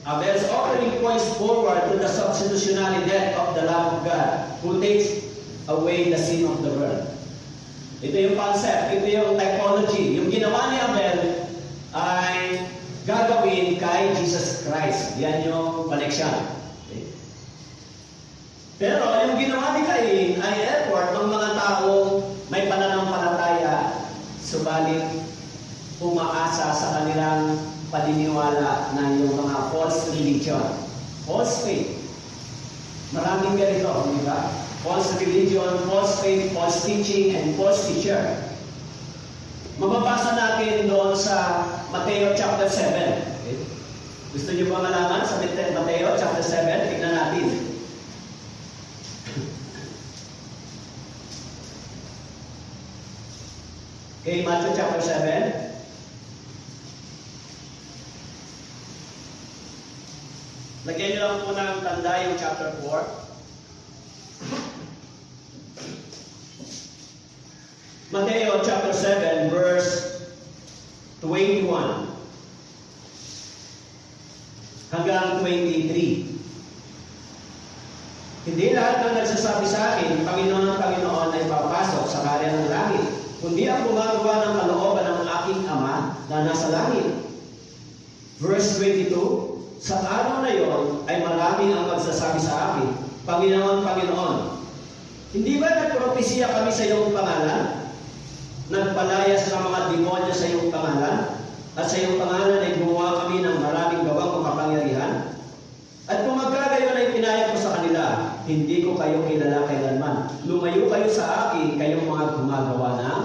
A: Abel's offering points forward to the substitutionary death of the Lamb of God who takes away the sin of the world. Ito yung concept, ito yung typology. Yung ginawa ni Abel ay gagawin kay Jesus Christ. Yan yung connection. Okay. Pero yung ginawa ni Cain ay effort ng mga taong may pananampalataya, subalit umaasa sa kanilang paniniwala na yung mga false religion, false faith. Maraming ganito, di ba? False religion, false faith, false teaching, and false teacher. Mababasa natin doon sa Mateo chapter 7. Okay? Gusto niyo ba malaman sa Mateo chapter 7? Tignan natin. Okay, Matthew chapter 7. Lagyan niyo lang po ng tanda yung chapter 4. Mateo chapter 7 verse 21 hanggang 23. Hindi lahat ng nagsasabi sa akin, Panginoon ang Panginoon ay papasok sa karya ng langit, kundi ang gumagawa ng kalooban ng aking Ama na nasa langit. Verse 22, sa araw na yon ay marami ang magsasabi sa akin, Panginoon, Panginoon, hindi ba nagpropesiya kami sa iyong pangalan? Nagpalayas ng mga demonyo sa iyong pangalan? At sa iyong pangalan ay gumawa kami ng maraming gawang makapangyarihan? At kung magkagayon ay pinayag ko sa kanila, hindi ko kayo kilala kailanman. Lumayo kayo sa akin, kayong mga gumagawa ng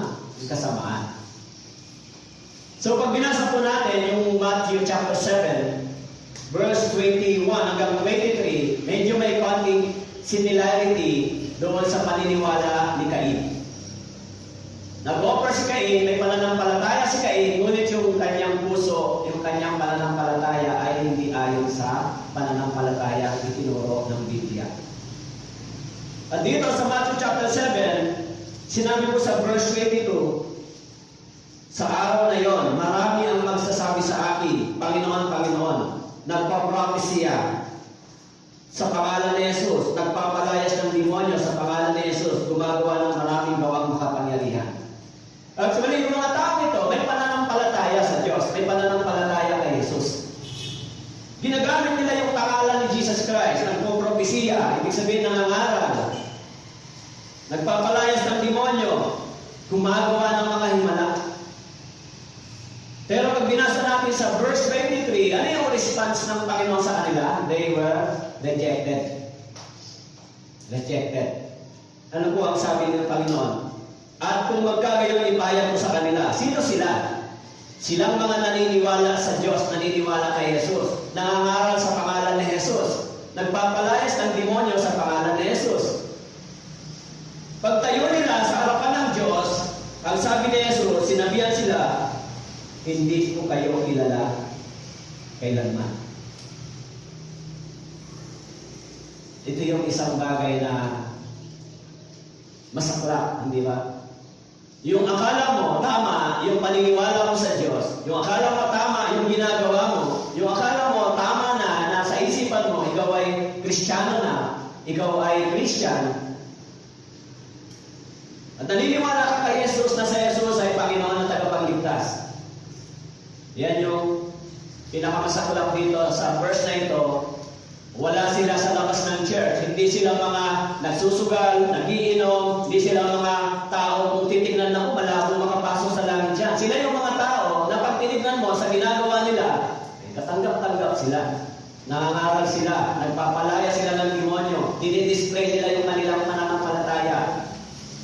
A: kasamaan. So pag binasa po natin yung Matthew chapter 7, verse 21 hanggang 23, medyo may konting similarity doon sa paniniwala ni Cain. Nag-offer si Cain, may pananampalataya si Cain, ngunit yung kanyang puso, yung kanyang pananampalataya ay hindi ayon sa pananampalataya na itinuro ng Biblia. At dito sa Matthew chapter 7, sinabi po sa verse 22, sa araw na yon, marami ang magsasabi sa akin, Panginoon, Panginoon, nagpa-propesya sa pangalan ni Jesus, nagpapalayas ng demonyo sa pangalan ni Jesus, gumagawa ng maraming gawang makapangyarihan. Actually, yung mga tao ito, may pananampalataya sa Diyos, may pananampalataya kay Jesus. Ginagamit nila yung pangalan ni Jesus Christ, nagpo-propesya, ibig sabihin nangangaral, nagpapalayas ng demonyo, gumagawa ng mga himala. Pero pag binasa natin sa verse 23, ano yung response ng Panginoon sa kanila? They were rejected. Rejected. Ano po ang sabi ng Panginoon? At kung magkagayong ipayag mo sa kanila, sino sila? Silang mga naniniwala sa Diyos, naniniwala kay Jesus, nangangaral sa pangalan ni Jesus, nagpapalayas ng demonyo sa pangalan ni Jesus. Pagtayo nila sa harapan ng Diyos, ang sabi ni Jesus, sinabihan sila, hindi ko kayo kilala kailanman. Ito yung isang bagay na masaklap, hindi ba? Yung akala mo tama, yung paniniwala mo sa Diyos, yung akala mo tama, yung ginagawa mo, yung akala mo tama na, nasa isipan mo, ikaw ay Kristiyano na, ikaw ay Christian, at naniniwala ka kay Jesus na sa Jesus ay Panginoon at tagapagligtas. Yan yung pinakamasaklap dito sa verse na ito. Wala sila sa labas ng church. Hindi sila mga nagsusugal, nagiinom, hindi sila mga tao kung titignan na malabo makapasok sa langit dyan. Sila yung mga tao na pag tinignan mo sa ginagawa nila, katanggap-tanggap sila. Nangangaral sila, nagpapalaya sila ng demonyo, dinidisplay nila yung kanilang pananampalataya.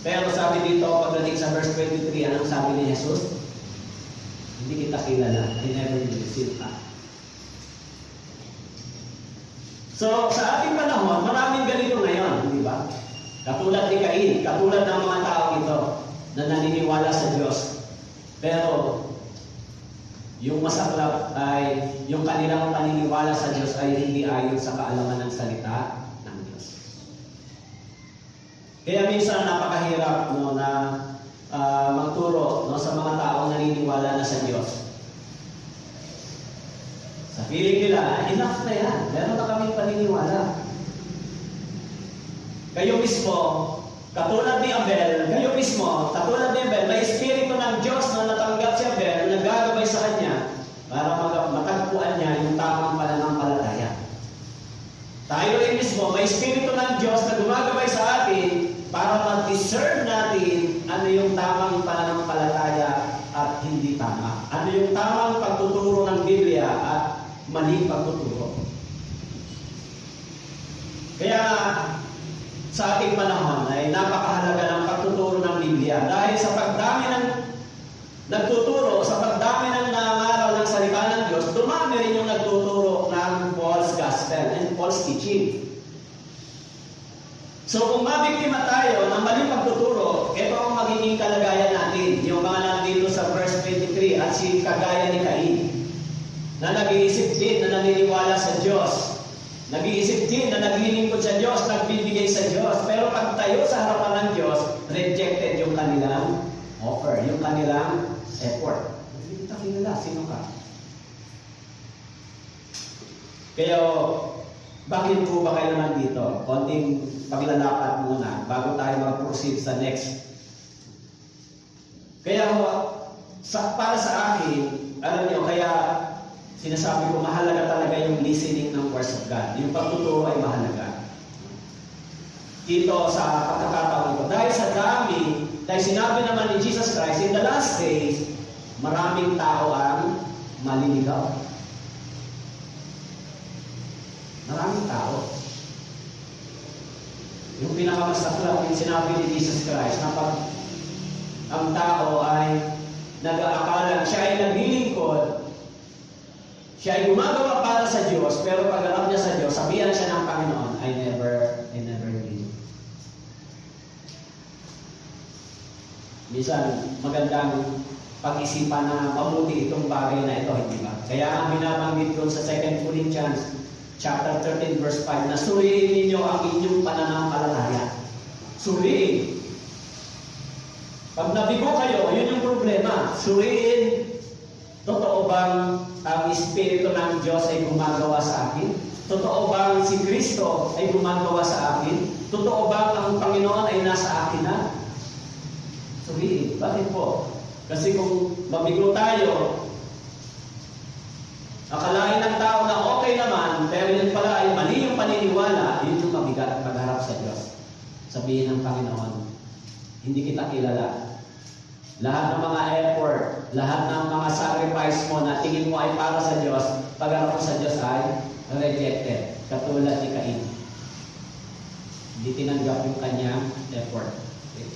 A: Pero sabi dito, pagdating sa verse 23, anong sabi ni Jesus? Hindi kita kilala. I never knew you. So, sa ating panahon, maraming ganito ngayon, di ba? Katulad ni Cain, katulad ng mga tao ito na naniniwala sa Diyos. Pero, yung masaklap ay yung kanilang paniniwala sa Diyos ay hindi ayon sa kaalaman ng salita ng Diyos. Kaya minsan napakahirap na magturo sa mga taong naniniwala na sa Diyos. Sa feeling nila, enough na yan. Meron na kaming paniniwala. Kayo mismo, katulad ni Abel, may espiritu ng Diyos na natanggap si Abel, na nagagabay sa kanya para matagpuan niya yung tamang pananampalataya. Tayo rin mismo, may espiritu ng Diyos na gumagabay sa atin para mag-discern natin ano yung tamang pananampalataya at hindi tama. Ano yung tamang pagtuturo ng Biblia at maling pagtuturo. Kaya sa ating panahon ay napakahalaga ng pagtuturo ng Biblia dahil sa pagdami ng nagtuturo, sa pagdami ng nangangaral ng salita ng Diyos, dumami rin yung nagtuturo ng false gospel and false teaching. So kung mabiktima tayo ng maling pagtuturo, ito ang magiging kalagayan natin. Yung mga nandito sa verse 23 at si kagaya ni Cain, na nag-iisip din na naniniwala sa Diyos. Nag-iisip din na naglilingkod sa Diyos, nagbibigay sa Diyos. Pero pag tayo sa harapan ng Diyos, rejected yung kanilang offer, yung kanilang effort. Hindi kita kilala, sino ka? Kaya, bakit po ba kayo nandito? Konting paglalakad muna bago tayo mag-proceed sa next. Kaya, para sa akin, alam niyo, kaya sinasabi ko, mahalaga talaga yung listening ng words of God. Yung pagtuturo ay mahalaga. Dito sa pagkakataon ito, dahil sa dami, dahil sinabi naman ni Jesus Christ, in the last days, maraming tao ang maliligaw. Maraming tao. Yung pinakamasaklap yung sinabi ni Jesus Christ, na pag ang tao ay nag-aakalan, siya ay naglilingkod, siya ay gumagawa para sa Diyos, pero pagharap niya sa Diyos, sabihan siya ng Panginoon, I never knew. Minsan, magandang pag-isipan na mabuti itong bagay na ito, hindi ba? Kaya ang binabanggit doon sa 2 Corinthians chapter 13 verse 5, na suriin ninyo ang inyong pananampalataya. Suriin. Pag nabigo kayo, yun yung problema. Suriin. Totoo bang ang Espiritu ng Diyos ay gumagawa sa akin? Totoo bang si Kristo ay gumagawa sa akin? Totoo bang ang Panginoon ay nasa akin na? Suriin. Bakit po? Kasi kung mabigo tayo, akalain ng tao na okay naman, pero yun pala ay mali yung paniniwala, yun yung mabigat pagharap sa Diyos. Sabihin ng Panginoon, hindi kita kilala. Lahat ng mga effort, lahat ng mga sacrifice mo na tingin mo ay para sa Diyos, pagharap mo sa Diyos ay rejected. Katulad ni Cain. Hindi tinanggap yung kanyang effort. Okay.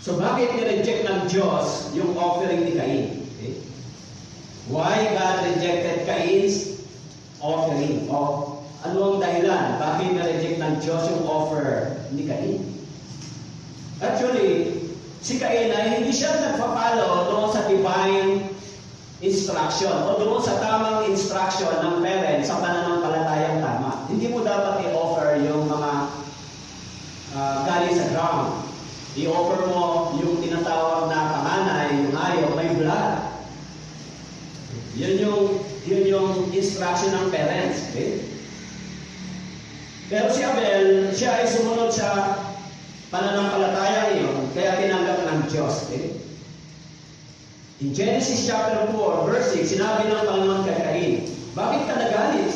A: So bakit ni-reject ng Diyos yung offering ni Cain? Okay. Why God rejected Cain's offering? Ano ang dahilan? Bakit na-reject ng Diyos yung offer ni Cain? Actually, si Cain ay hindi siya nagpapalo doon sa divine instruction o doon sa tamang instruction ng parents sa pananampalatayang tama. Hindi mo dapat i-offer yung mga galing sa ground. I-offer mo yung tinatawag na panganay, yung hayop, may blood. Yun yung instruction ng parents. Okay? Pero si Abel, siya ay sumunod sa pananampalataya niyon, kaya tinanggap ng Diyos. Okay? In Genesis chapter 4, verse 6, sinabi ng Panginoon kay Cain, bakit ka nagalit?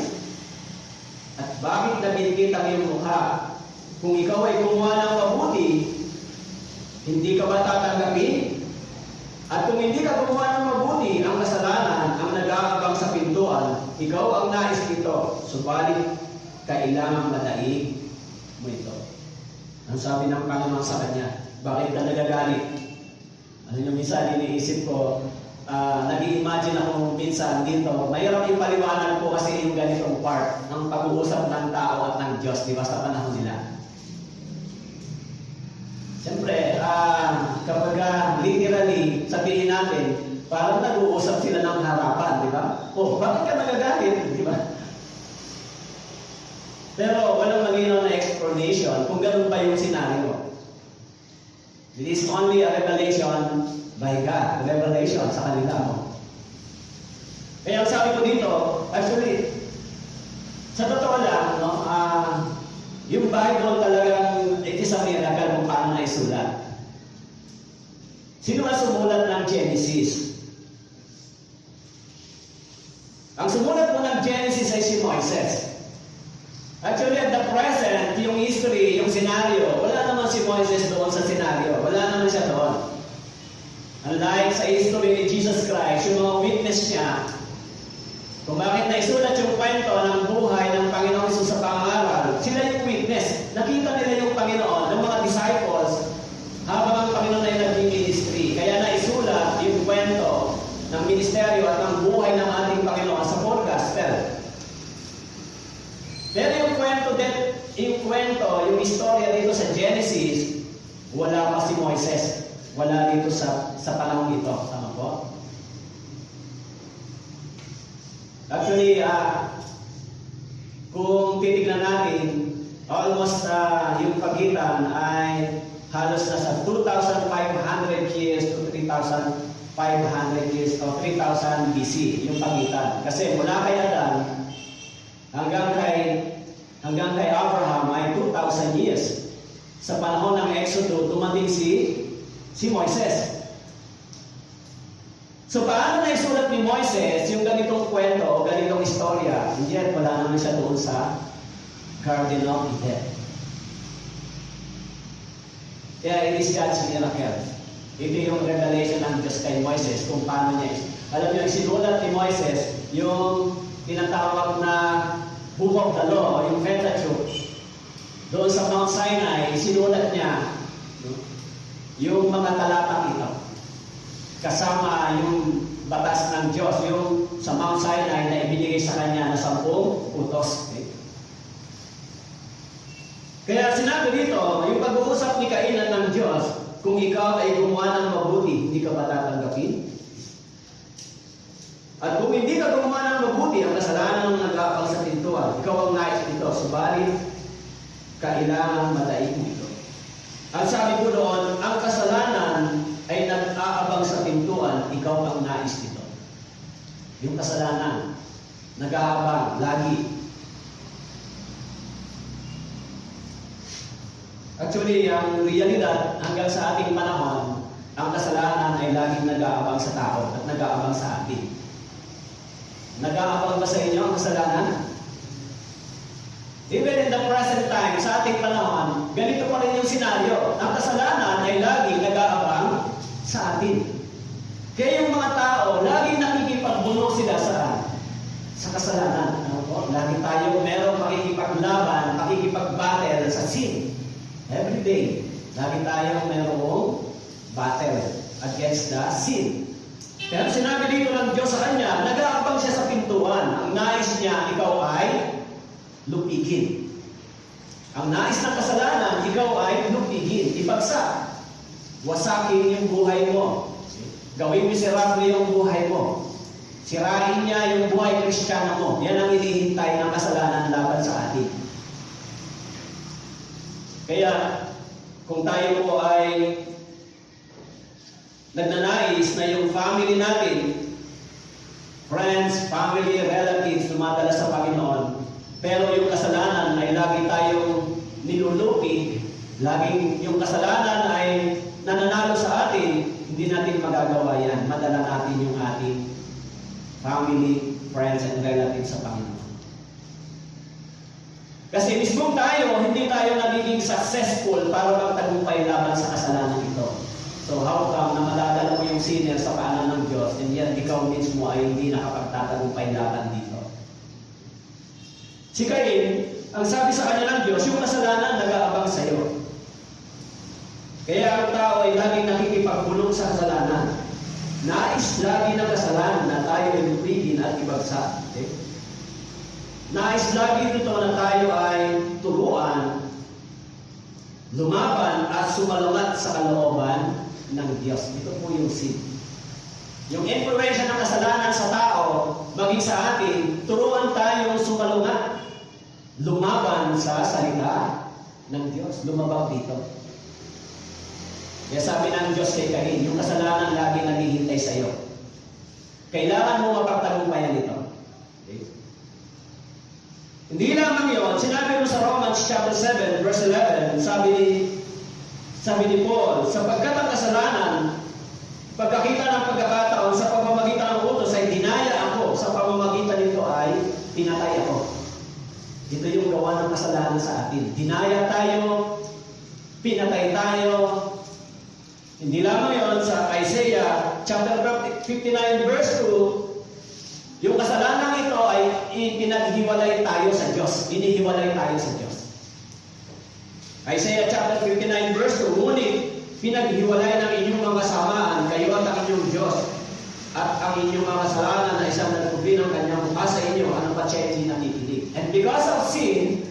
A: At bakit nabinggit ang iyong mukha? Kung ikaw ay gumawa ng mabuti, hindi ka ba tatanggapin? At kung hindi ka gumawa ng mabuti, ang kasalanan ang nag-aabang sa pintuan, ikaw ang nais nito. Subalit, kailangan madaig mo ito. Ang sabi ng Panginoon sa kanya, bakit ka nagagalit? Ano yung minsan iniisip ko, nag-i-imagine ako minsan dito, mahirap ipaliwanag ko kasi yung ganitong part ng pag-uusap ng tao at ng Diyos, di ba, sa panahon nila. Siyempre, kapag literally sabihin natin, parang nag-uusap sila ng harapan, di ba? Oh, bakit ka nagagalit? Di ba? Pero walang malinaw na explanation kung ganun ba yung scenario. It is only a revelation by God. Revelation sa kanila. Kaya ang sabi ko dito, actually, sa totoo lang, no, yung Bible talagang it is a miracle kung paano naisulat. Sino ang sumulat ng Genesis? Ang sumulat po ng Genesis ay si Moises. Actually, at the present, yung history, yung scenario, wala naman si Moises doon sa scenario. Wala naman siya doon. Unlike sa history ni Jesus Christ, yung mga witness niya, kung bakit naisulat yung kwento ng buhay ng Panginoon Hesus sa pangaral, sila yung witness. Nakita nila yung Panginoon, ng mga disciples, habang ang Panginoon ay naging ministry. Kaya naisulat yung kwento ng ministeryo at ng buhay ng ating Panginoon sa Four Gospel. Pero yung istorya dito sa Genesis, wala pa si Moises. Wala dito sa panahon ito. Tama po? Actually, kung titignan natin, almost yung pagitan ay halos nasa 2,500 years to 3,500 years o 3,000 BC yung pagitan. Kasi mula kay Adan hanggang kay Abraham ay 2,000 years. Sa panahon ng Exodus, dumating si Moises. So paano naisulat ni Moises yung ganitong kwento o ganitong istorya? Hindi at wala naman siya doon sa Garden of Eden. Kaya it is God's miracle. Ito yung revelation ng Diyos kay Moises kung paano niya. Alam niyo, sinulat ni Moises yung tinatawag na Book of the Law, yung Pentateuch. Doon sa Mount Sinai, sinulat niya yung mga talatang ito. Kasama yung batas ng Diyos, yung sa Mount Sinai na ibinigay sa kanya na 10 utos. Okay? Kaya sinabi dito, yung pag-uusap ni Kainan ng Diyos, kung ikaw ay gumawa ng mabuti, hindi ka ba tatanggapin? At kung hindi ka gumawa ng mabuti, ang kasalanan ng nag-aabang sa pintuan, ikaw ang nais nito, subalit kailangan madaig mo ito. At sabi ko doon, ang kasalanan ay nag-aabang sa pintuan, ikaw ang nais nito. Yung kasalanan, nag-aabang, lagi. Actually, ang realidad hanggang sa ating panahon, ang kasalanan ay laging nag-aabang sa tao at nag-aabang sa atin. Nag-aabang ba sa inyo ang kasalanan? Even in the present time, sa ating panahon, ganito pa rin yung senaryo. Ang kasalanan ay laging nag-aabang sa atin. Kaya yung mga tao, laging nakikipagbuno sila sa kasalanan. Ano po? Lagi tayo merong pakikipaglaban, pakikipag-battle sa sin. Every day, lagi tayong merong battle against the sin. Kaya sinabi dito ng Diyos sa kanya, nag-aabang siya sa pintuan. Ang nais niya, ikaw ay lupigin. Ang nais ng kasalanan, ikaw ay lupigin, ibagsak. Wasakin yung buhay mo. Gawin miserable yung buhay mo. Sirain niya yung buhay Kristiyano mo. Yan ang hinihintay ng kasalanan laban sa atin. Kaya, kung tayo po ay nagnanais na yung family natin, friends, family, relatives, dumadala sa Panginoon, pero yung kasalanan ay lagi tayong nilulupi, laging yung kasalanan ay nananalo sa atin, hindi natin magagawa yan. Madala natin yung ating family, friends, and relatives sa Panginoon. Kasi mismo tayo, hindi tayo nagiging successful para magtagumpay laban sa kasalanan ito. So how come na madadala mo yung sinner sa paanan ng Diyos, and yet ikaw mismo ay hindi nakapagtatagumpay laban dito? Si Cain, ang sabi sa kanya ng Diyos, yung kasalanan nag-aabang sa iyo. Kaya ang tao ay laging nakikipagpulong sa kasalanan. Nais lagi ng kasalanan na tayo ay lupigin at ibagsak. Okay? Nais lagi nito na tayo ay turuan, lumaban at sumalungat sa kalooban ng Diyos. Ito po yung sin. Yung influensya ng kasalanan sa tao, maging sa atin, turuan tayong sumalungat, lumaban sa salita ng Diyos. Lumabag dito. Kaya sabi ng Diyos kay Cain, yung kasalanan lagi naghihintay sa iyo. Kailangan mo mapagtagumpayan ito. Okay? Hindi lamang yun, sinabi mo sa Romans chapter 7, verse 11, sabi ni Paul, sapagkat ang kasalanan, pagkakita ng pagkakataon sa pamamagitan ng utos ay dinaya ako, sa pamamagitan nito ay pinatay ako. Ito yung gawa ng kasalanan sa atin. Dinaya tayo, pinatay tayo. Hindi lamang yun, sa Isaiah chapter 59 verse 2, yung kasalanan ito ay pinaghiwalay tayo sa Diyos. Inihiwalay tayo sa Diyos. Isaiah chapter 59 verse 2, ngunit pinaghiwalay ng inyong mga kasamaan, kayo at ang inyong Diyos, at ang inyong mga kasalanan na isang nagkubi ng kanyang mukha sa inyo, ano pa siya hindi nakikinig. And because of sin,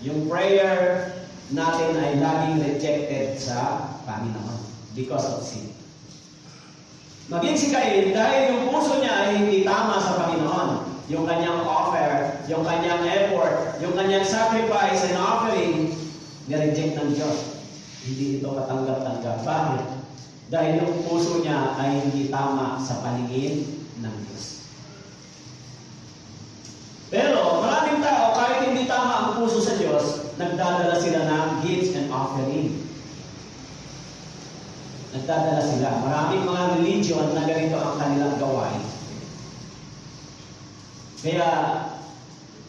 A: yung prayer natin ay laging rejected sa Panginoon. Because of sin. Maging si Cain, dahil yung puso niya ay hindi tama sa Panginoon. Yung kanyang offer, yung kanyang effort, yung kanyang sacrifice and offering, nireject ng Diyos. Hindi ito katanggap-tanggap. Bakit? Dahil yung puso niya ay hindi tama sa paningin ng Diyos. Pero maraming tao, kahit hindi tama ang puso sa Diyos, nagdadala sila ng gifts and offering. Nagdadala sila. Maraming mga religion na ganito ang kanilang gawain. Kaya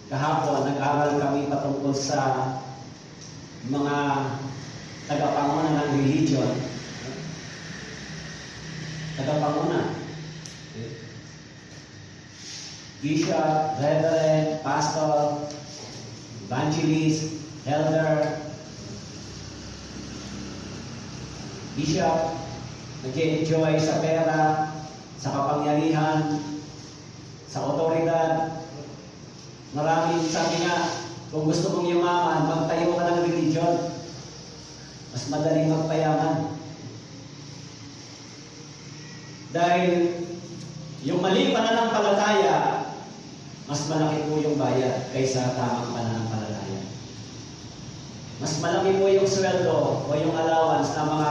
A: kahapon, nag-aral kami patungkol sa mga tagapanguna ng religion. Tagapanguna. Bishop, reverend, pastor, evangelist, elder. Bishop, nag-enjoy sa pera, sa kapangyarihan, sa otoridad. Maraming sabi nga, kung gusto mong yumaman, magtayo ka ng religion. Mas madaling magpayaman. Dahil yung maling pananampalataya, mas malaki po yung bayad kaysa tamang pananampalataya. Mas malaki po yung sweldo o yung allowance ng mga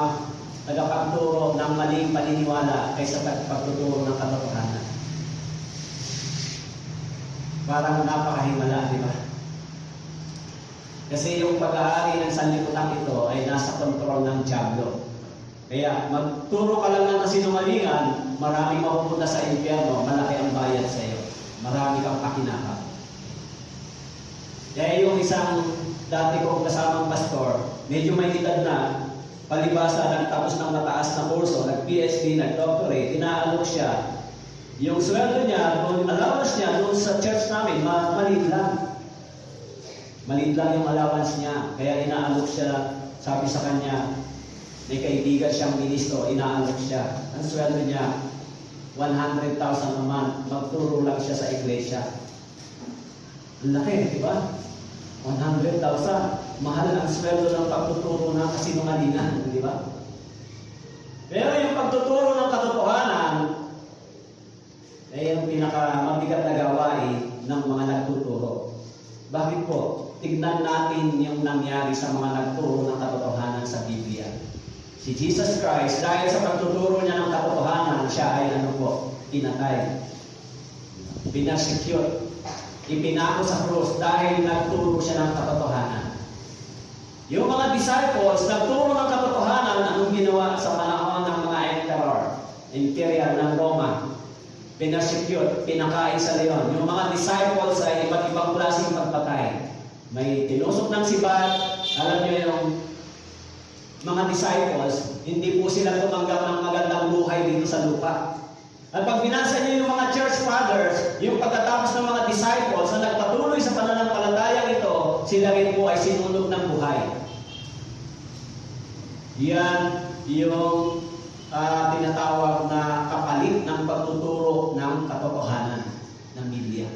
A: tagapagturo ng maling paniniwala kaysa pagtuturo ng katotohanan. Parang napakahimala, di ba? Kasi yung pag-aari ng sanlibutan ito ay nasa kontrol ng dyablo. Kaya magturo ka lang ng kasinungalingan, marami mapupunta sa impyerno, malaki ang bayad sa iyo. Marami kang pakinakap. Kaya yung isang dati kong kasamang pastor, medyo may edad na, palibasa, nagtapos ng mataas na kurso, nag-PhD, nag-doctorate, inaalok siya. Yung sweldo niya, yung allowance niya doon sa church namin, maliit lang. Maliit lang yung allowance niya. Kaya inaalok siya, sabi sa kanya, may kaibigan siyang ministro, inaalok siya. Ang sweldo niya, 100,000 a month, magturo lang siya sa iglesia. Ang laki, di ba? 100,000. Mahal ang sweldo ng pagtuturo ng kasinungalingan, di ba? Pero yung pagtuturo ng katotohanan ay yung pinakamabigat na gawain ng mga nagtuturo. Bakit po? Tignan natin yung nangyari sa mga nagturo ng katotohanan sa Biblia. Si Jesus Christ, dahil sa pagtuturo niya ng katotohanan, siya ay pinatay. Pinarsecute. Ipinako sa krus dahil nagturo siya ng katotohanan. Yung mga disciples, nagturo ng katotohanan, anong ginawa sa panahon ng mga emperor, imperial ng Roma. Pinarsecute, pinakain sa leon. Yung mga disciples ay iba't ibang klaseng pagpatay. May tinusok ng sibat. Alam niyo yung mga disciples, hindi po sila tumanggap ng magandang buhay dito sa lupa. At pag binasa niyo yung mga church fathers, yung pagkatapos ng mga disciples na nagpatuloy sa pananampalatayang ito, sila rin po ay sinunog ng buhay. Yan yung tinatawag na kapalit ng pagtuturo ng katotohanan ng Biblia.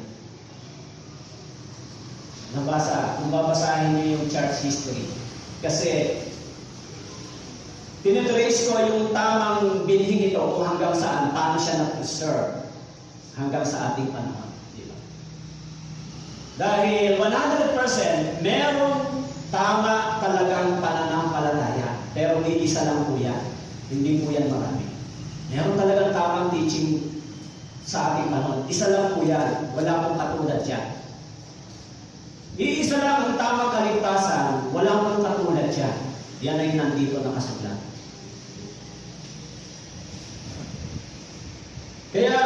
A: Kung babasahin niyo yung church history. Kasi tinitrace ko yung tamang binhing ito kung hanggang saan, paano siya na-preserve hanggang sa ating panahon. Diba? Dahil 100% merong tama talagang pananampalataya. Pero hindi isa lang po yan. Hindi po yan marami. Meron talagang tamang teaching sa ating panahon. Isa lang po yan. Wala pong katulad yan. Iisa lang ang tamang kaligtasan. Wala pong katulad yan. Yan ay nandito nakasulat. Kaya,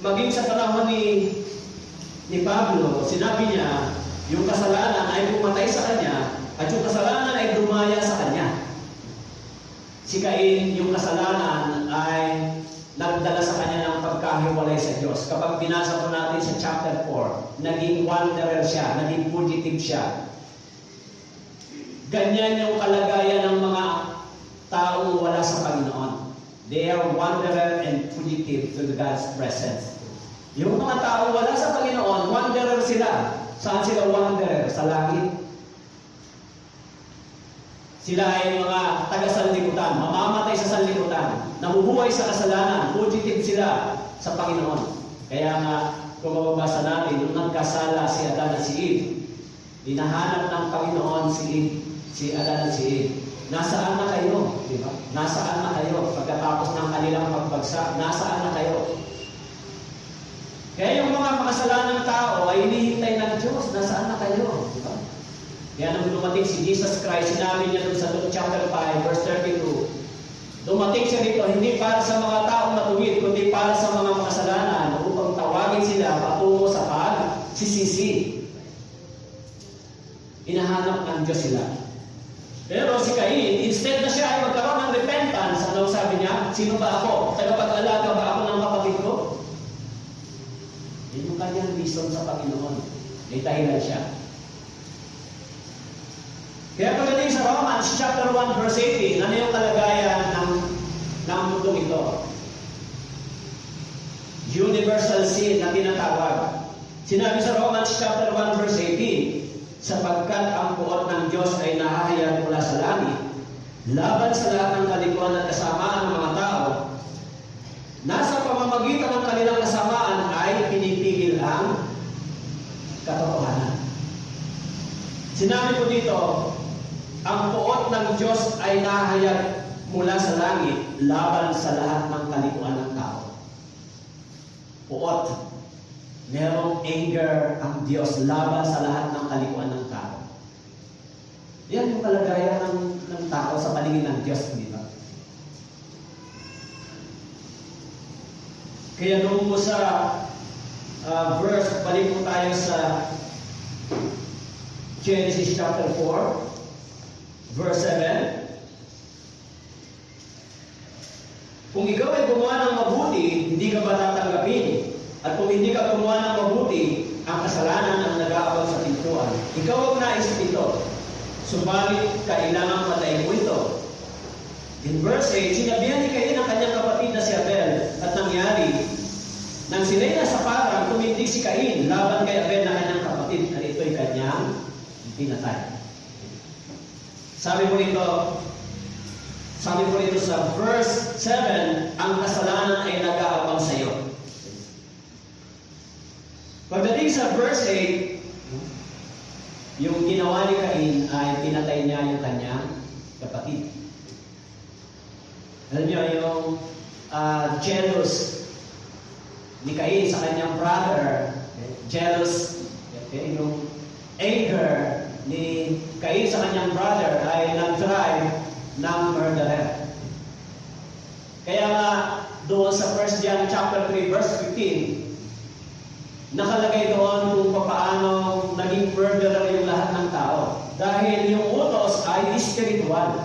A: maging sa panahon ni Pablo, sinabi niya, yung kasalanan ay pumatay sa kanya, at yung kasalanan ay dumaya sa kanya. Si Cain, yung kasalanan ay nagdala sa kanya ng pagkahiwalay sa Diyos. Kapag binasa po natin sa chapter 4, naging wanderer siya, naging fugitive siya. Ganyan yung kalagayan ng mga taong wala sa Panginoon. They are wanderer and fugitive to God's presence. Yung mga taong wala sa Panginoon, wanderer sila. Saan sila wanderer? Sa langit. Sila ay mga taga-sanlibutan, mamamatay sa sanlibutan, nabubuhay sa kasalanan, fugitive sila sa Panginoon. Kaya nga, kung mababasa natin, nung nagkasala si Adan at si Eve, hinahanap ng Panginoon si Adan at si Eve. Nasaan na kayo? Diba? Nasaan na kayo? Pagkatapos ng kanilang pagbagsak, nasaan na kayo? Kaya yung mga makasalanang tao ay hinihintay ng Diyos, nasaan na kayo? Diba? Kaya nung dumating si Jesus Christ, sinabi niya sa Luke chapter 5, verse 32, dumating siya dito, hindi para sa mga taong matuwid, kundi para sa mga makasalanan, upang tawagin sila patungo sa pagsisisi. Hinahanap ng Diyos sila. Pero si Cain, instead na siya ay magkaroon ng repentance, ano sabi niya? Sino ba ako? Tagapag-alaga ba ako ng kapatid ko? Yun yung kanyang reason sa Panginoon. May dahilan siya. Kaya pagdating sa Romans chapter 1 verse 18, ano yung kalagayan ng mundong ito? Universal sin na tinatawag. Sinabi sa Romans chapter 1 verse 18, sapagkat ang puot ng Diyos ay nahahayag mula sa langit, laban sa lahat ng kalikuan at kasamaan ng mga tao, nasa pamamagitan ng kanilang kasamaan ay pinipigil ang katotohanan. Sinabi ko dito, ang puot ng Diyos ay nahayag mula sa langit laban sa lahat ng kalikuan ng tao. Puot. Merong anger ang Diyos laban sa lahat ng kalikuan ng tao. Yan yung kalagayan ng tao sa paningin ng Diyos, di ba? Kaya doon po sa verse, balik po tayo sa Genesis chapter 4, verse 7. Kung ikaw ay gumawa ng mabuti, hindi ka ba tatanggapin? At kung hindi ka gumawa ng mabuti, ang kasalanan ang nag-aabang sa pintuan. Ikaw ang naisip ito, subalit kailangan patayin mo ito. In verse 8, sinabihan ni Cain ang kanyang kapatid na si Abel, at nangyari, nang sila'y nasa parang, tumindig si Cain laban kay Abel na kanyang kapatid, at ito'y kanyang pinatay. Sabi po rito sa verse 7, ang kasalanan ay nag-aabang sa iyo. Pagdating sa verse 8, yung ginawa ni Cain ay pinatay niya yung kanyang kapatid. Alam niyo, yung jealous ni Cain sa kanyang brother, jealous, yung anger ni Cain sa kanyang brother ay nag-drive ng murderer. Kaya nga, doon sa 1 John chapter 3 verse 15, nakalagay doon kung paano naging murderer yung lahat ng tao. Dahil yung utos ay spiritual.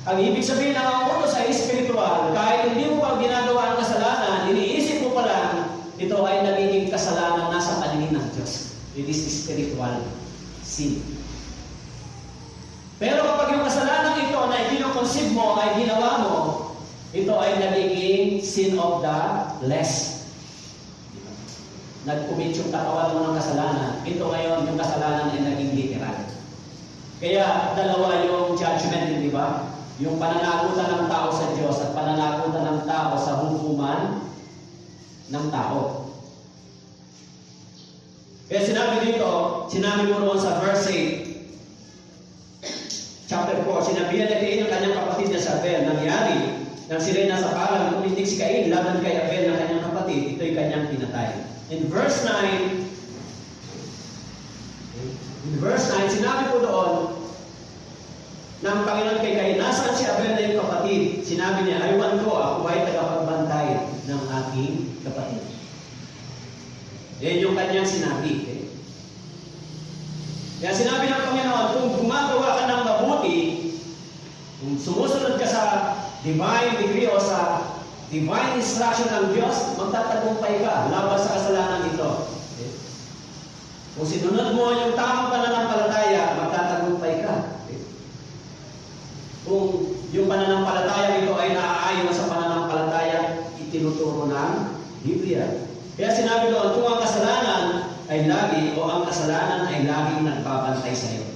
A: Ang ibig sabihin ng ang utos ay spiritual, kahit hindi mo pa ginagawa ang kasalanan, iniisip mo pa lang, ito ay nagiging kasalanan nasa paningin ng Diyos.
B: It is spiritual sin. Pero kapag yung kasalanan ito na ikinokonsib mo ay ginawa mo, ito ay nagiging sin of the flesh. Nag-commit yung katawan mo ng kasalanan. Ito ngayon, yung kasalanan ay naging literal. Kaya dalawa yung judgment, di ba? Yung pananagutan ng tao sa Diyos at pananagutan ng tao sa hukuman ng tao. Kaya sinabi mo roon sa verse 8, chapter 4, sinabihan ni Cain ang kanyang kapatid na si Abel, nangyari nang sila'y nasa palang, tumindig si Cain laban kay Abel ng kanyang kapatid, ito'y kanyang pinatay. In verse 9, sinabi po doon, ng Panginoon kay Cain, nasaan si Abel na yung kapatid? Sinabi niya, aywan ko, ako ay tagapagbantay ng aking kapatid. Yan yung kanyang sinabi. Kaya sinabi ng Panginoon, kung gumagawa ka ng mabuti, kung sumusunod ka sa divine decree o sa divine instruction ng Diyos, magtatagumpay ka laban sa kasalanan ito. Kung sinunod mo yung tamang pananampalataya, magtatagumpay ka. Kung yung pananampalataya ito ay naaayon sa pananampalataya itinuturo ng Biblia. Kaya sinabi doon, kung ang kasalanan ay lagi o ang kasalanan ay laging nagbabantay sa iyo.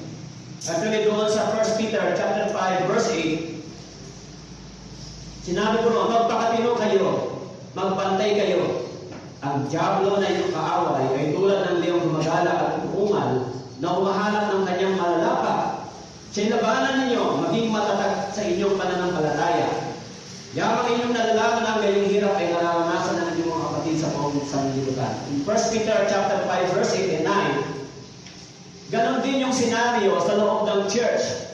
B: Actually doon sa 1 Peter chapter 5 verse 8, sinabi ko noon, magpakatino kayo, magbantay kayo. Ang diablo na inyong kaaway ay tulad ng leong gumagala at umungal na umahanap ng kanyang malalapat. Siya'y labanan ninyo, maging matatag sa inyong pananampalataya. Yamang inyong nalalaman ang gayong hirap ay nararanasan ng inyong mga kapatid sa buong sanlibutan. In 1 Peter chapter 5 verse 8 and 9, ganon din yung senaryo sa loob ng church.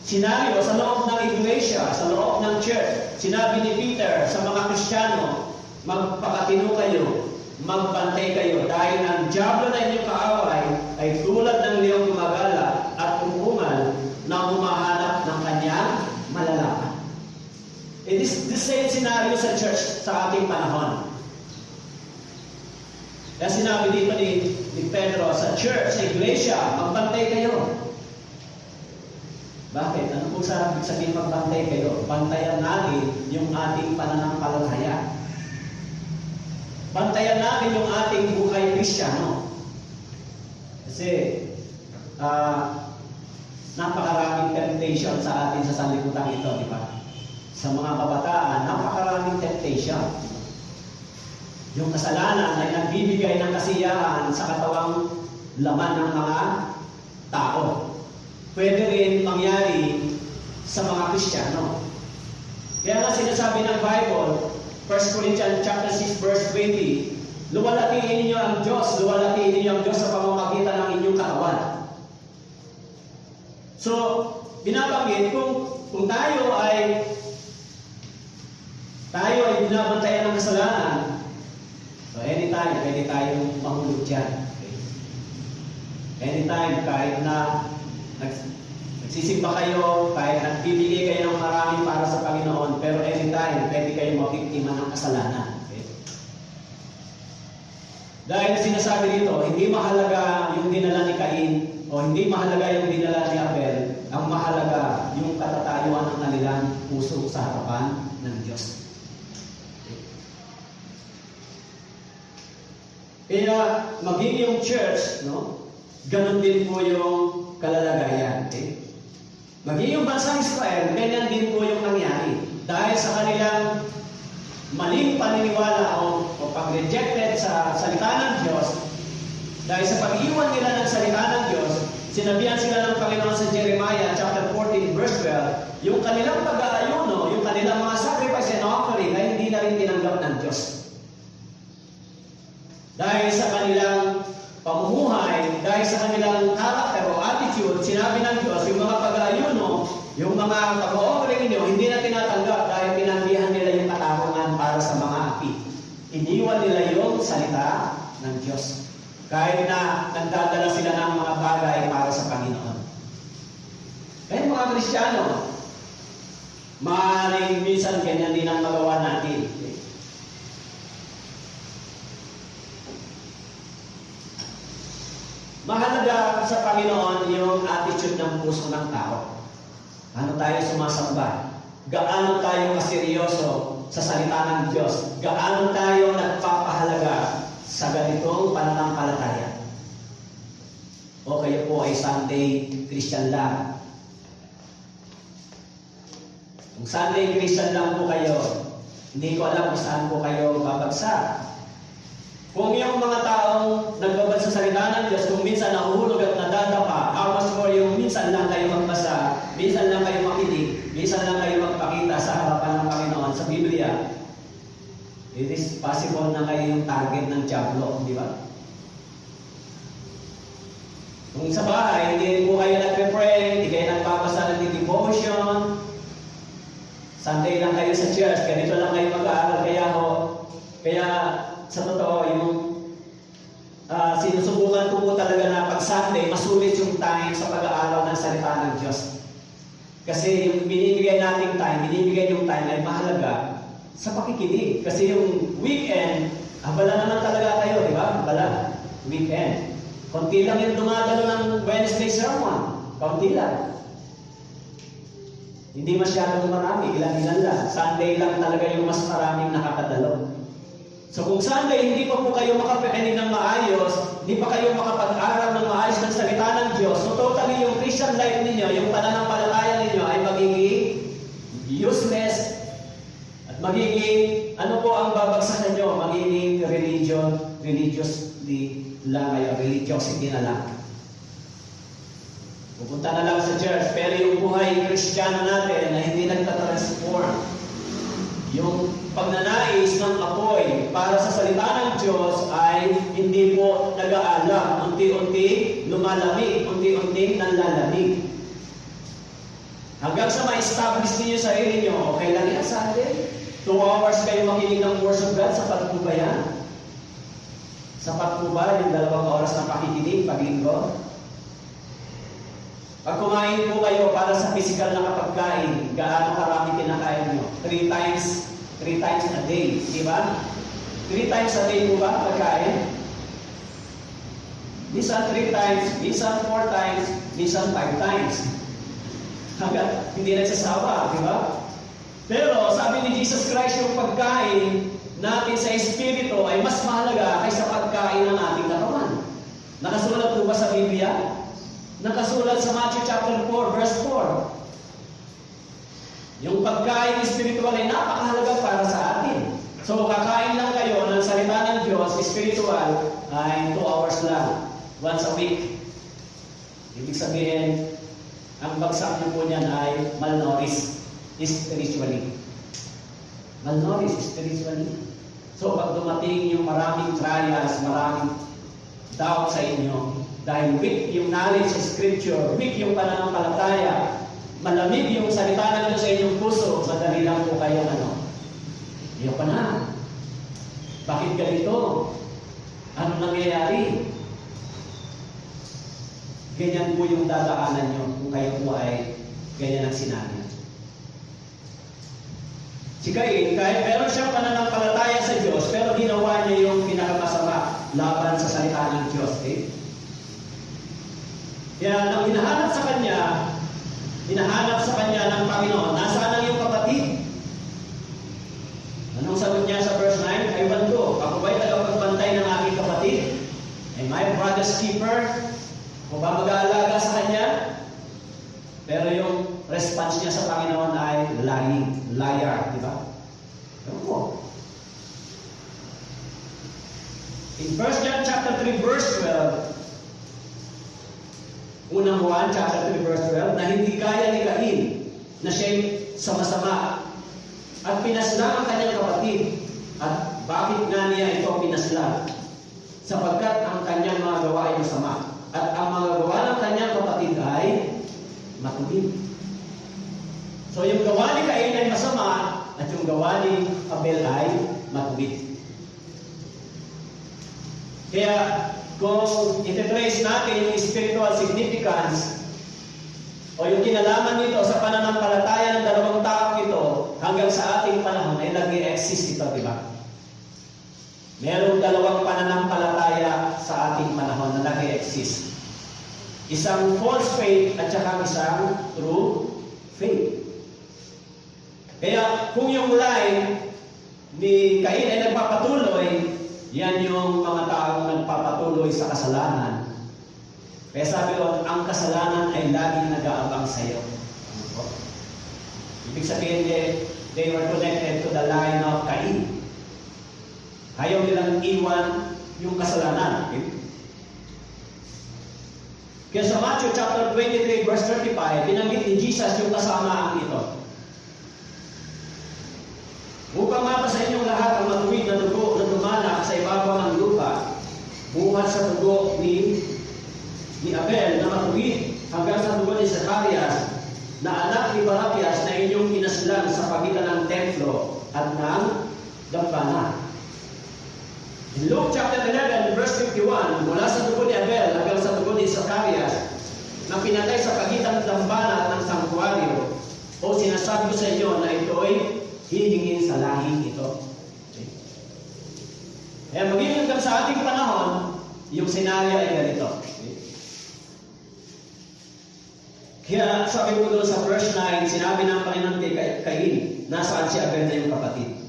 B: Senaryo sa loob ng iglesia, sa loob ng church. Sinabi ni Peter sa mga Kristiyano, magpakatino kayo, magbantay kayo, dahil ang diablo na inyong kaaway ay tulad ng leong gumagala at umungal na humahanap ng kanyang malalaman. It is the same scenario sa church sa ating panahon. Kaya sinabi dito ni Pedro sa church, sa iglesia, magbantay kayo. Bakit? Ano kung sabihin magbantay kayo? Bantayan natin yung ating pananampalataya. Bantayan natin yung ating buhay Kristiyano. Kasi napakaraming temptation sa atin sa sanlibutan ito, di ba? Sa mga kabataan, napakaraming temptation. Yung kasalanan ay nagbibigay ng kasiyahan sa katawang laman ng mga tao. Pwede rin mangyari sa mga Kristiyano. Kaya nga sinasabi ng Bible, 1 Corinthians chapter 6 verse 20, luwalhatiin ninyo ang Diyos, luwalhatiin ninyo ang Diyos sa pamamagitan ng inyong katawan. So, binabanggit kung tayo ay binabantayan ng kasalanan, so anytime, pwede tayong mahulog dyan. Okay? Anytime, kahit na nagsisimba kayo, kahit nagbibigay kayo ng marami para sa Panginoon, pero anytime, pwede kayong mabiktima ng kasalanan. Okay? Dahil sinasabi dito, hindi mahalaga yung dinala ni Cain, o hindi mahalaga yung dinala ni Abel, ang mahalaga yung katatayuan ng kanilang puso sa harapan ng Diyos. Kaya maging yung church, no? Ganon din po yung kalalagayan. Okay? Maging yung bansang Israel, ganyan din po yung nangyari. Dahil sa kanilang maling paniniwala o pag-rejected sa salita ng Diyos, dahil sa pag-iwan nila ng salita ng Diyos, sinabihan sila ng Panginoon sa Jeremiah chapter 14 verse 12, yung kanilang pag-aayuno, yung kanilang mga sacrifice and offering ay hindi na rin tinanggap ng Diyos. Dahil sa kanilang pamumuhay, dahil sa kanilang character o attitude, sinabi ng Diyos, yung mga pag-aayuno, yung mga pag-offering ninyo, hindi na tinatanggap dahil tinanggihan nila yung katarungan para sa mga api. Iniwan nila yung salita ng Diyos. Kahit na nagdadala sila ng mga bagay para sa Panginoon. Kaya mga Kristiyano, maaaring minsan ganyan din ang magawa natin. Mahalaga sa Panginoon yung attitude ng puso ng tao. Ano tayo sumasamba? Gaano tayo kaseryoso sa salita ng Diyos? Gaano tayo nagpapahalaga sa ganitong pananampalataya? O kayo po ay Sunday Christian lang? Kung Sunday Christian lang po kayo, hindi ko alam kung saan po kayo babagsak. Kung yung mga taong nagbabad sa salita ng Diyos, kung minsan nahuhulog at nadadapa, how much more yung minsan lang kayo magbasa, minsan lang kayo makinig, minsan lang kayo magpakita sa harapan ng Panginoon sa Biblia, it is possible na kayo yung target ng diablo, di ba? Kung sa bahay, hindi po kayo nagpe-pray, hindi kayo nagbabasa ng devotion, Sunday lang kayo sa church, ganito lang kayo mag-aaral, kaya sa totoo, yung sinusubukan ko po talaga na pag Sunday, masulit yung time sa pag-aaral ng salita ng Diyos. Kasi yung binibigay nating time, binibigay yung time ay mahalaga sa pakikinig. Kasi yung weekend, abala naman talaga kayo, di ba? Abala, weekend. Konti lang yung dumadalo ng Wednesday sermon. Konti lang. Hindi masyadong marami, ilan-ilan lang. Sunday lang talaga yung mas maraming nakakadalo. So kung Sunday, hindi pa po kayo makapakinig ng maayos, hindi pa kayo makapag-aral ng maayos ng salita ng Diyos, so totally yung Christian life ninyo, yung pananampalataya ninyo ay magiging useless at magiging, ano po ang babagsakan nyo? Magiging religiously lang kayo, religiosity na lang. Pupunta na lang sa church, pero yung buhay Kristiyano natin na hindi nagtatransform, yung pagnanais ng apoy para sa salita ng Diyos ay hindi po nag-aalam. Unti-unti lumalamig, unti-unti nanlalamig. Hanggang sa ma-establish niyo sa sarili niyo, okay lang yan Sunday. 2 hours kayo makinig ng words of God, sapat po ba yan? Sapat po ba yung 2 oras na pakikinig pag-linggo? Pag kumain po kayo para sa physical na kapagkain, gaano karami kinakain nyo? 3 times a day, di ba? 3 times a day po ba pagkain? Minsan 3 times, minsan 4 times, minsan 5 times. Hanggang hindi nagsasawa, di ba? Pero sabi ni Jesus Christ, yung pagkain natin sa Espiritu ay mas mahalaga kaysa pagkain ng ating katawan. Nakasulat po ba sa Biblia? Nakasulat sa Matthew chapter 4, verse 4. Yung pagkain spiritual ay napakahalaga para sa atin. So, kakain lang kayo ng salita ng Diyos, spiritual, ay 2 hours lang. Once a week. Ibig sabihin, ang bagsak niyo po niyan ay malnourished spiritually. Malnourished spiritually. So, pag dumating yung maraming trials, maraming doubt sa inyo, dahil weak yung knowledge sa Scripture, weak yung pananampalataya, malamig yung salita ng Diyos sa inyong puso, madali lang po kayo iyo pa na. Bakit ganito? Ano nangyayari? Ganyan po yung dadaanan nyo kung kayo po ay ganyan ang sinabi. Si Cain, kahit meron siyang pananampalataya sa Diyos, pero ginawa niya yung pinakamasama laban sa salita ng Diyos. Kaya nang hinahanap sa kanya ng Panginoon, nasaan ang iyong kapatid? Anong sagot niya sa verse 9? Ewan ko, ako ba'y tagapagbantay ng aking kapatid? Am I brother's keeper? O ba mag-aalaga sa kanya? Pero yung response niya sa Panginoon ay lying, liar, di ba? Ewan ko. In 1 John chapter 3, verse 12, Unang Juan, chapter 3, verse 12, na hindi kaya ni Cain na siya'y sama-sama at pinaslang ang kanyang kapatid. At bakit nga niya ito pinaslang? Sapagkat ang kanyang mga gawa ay masama. At ang mga gawa ng kanyang kapatid ay matuwid. So yung gawa ni Cain ay masama at yung gawa ni Abel ay matuwid. Kaya kung ititrace natin yung spiritual significance o yung kinalaman nito sa pananampalataya ng dalawang taong ito hanggang sa ating panahon ay nag-i-exist ito, di ba? Merong dalawang pananampalataya sa ating panahon na nag-i-exist. Isang false faith at saka isang true faith. Kaya kung yung lie ni Cain ay nagpapatuloy, yan yung mga taong nagpapatuloy sa kasalanan. Kaya sabi ko, ang kasalanan ay laging nag-aabang sa iyo. Ibig sabihin, they were connected to the line of Cain. Ayaw nilang iwan yung kasalanan. Okay? Kaya sa Matthew chapter 23 verse 35, binanggit ni Jesus yung kasamaan ito. Upang mapa sa inyong lahat ang matuwid na dugo na dumanak sa ibabaw ng lupa, buhat sa dugo ni Abel na matuwid hanggang sa dugo ni Zacarias na anak ni Barakias na inyong inaslan sa pagitan ng templo at ng dambana. In Luke chapter 11 verse 51, mula sa dugo ni Abel hanggang sa dugo ni Zacarias na pinatay sa pagitan ng dambana at ng sangtuaryo, o sinasabi ko sa inyo na ito ay hihingin sa lahing ito. Okay. Kaya magiging hanggang sa ating panahon, yung senaryo ay ganito. Okay. Kaya sabi ko doon sa verse 9, sinabi ng Panginoon kay Cain, nasaan si Abel na yung kapatid?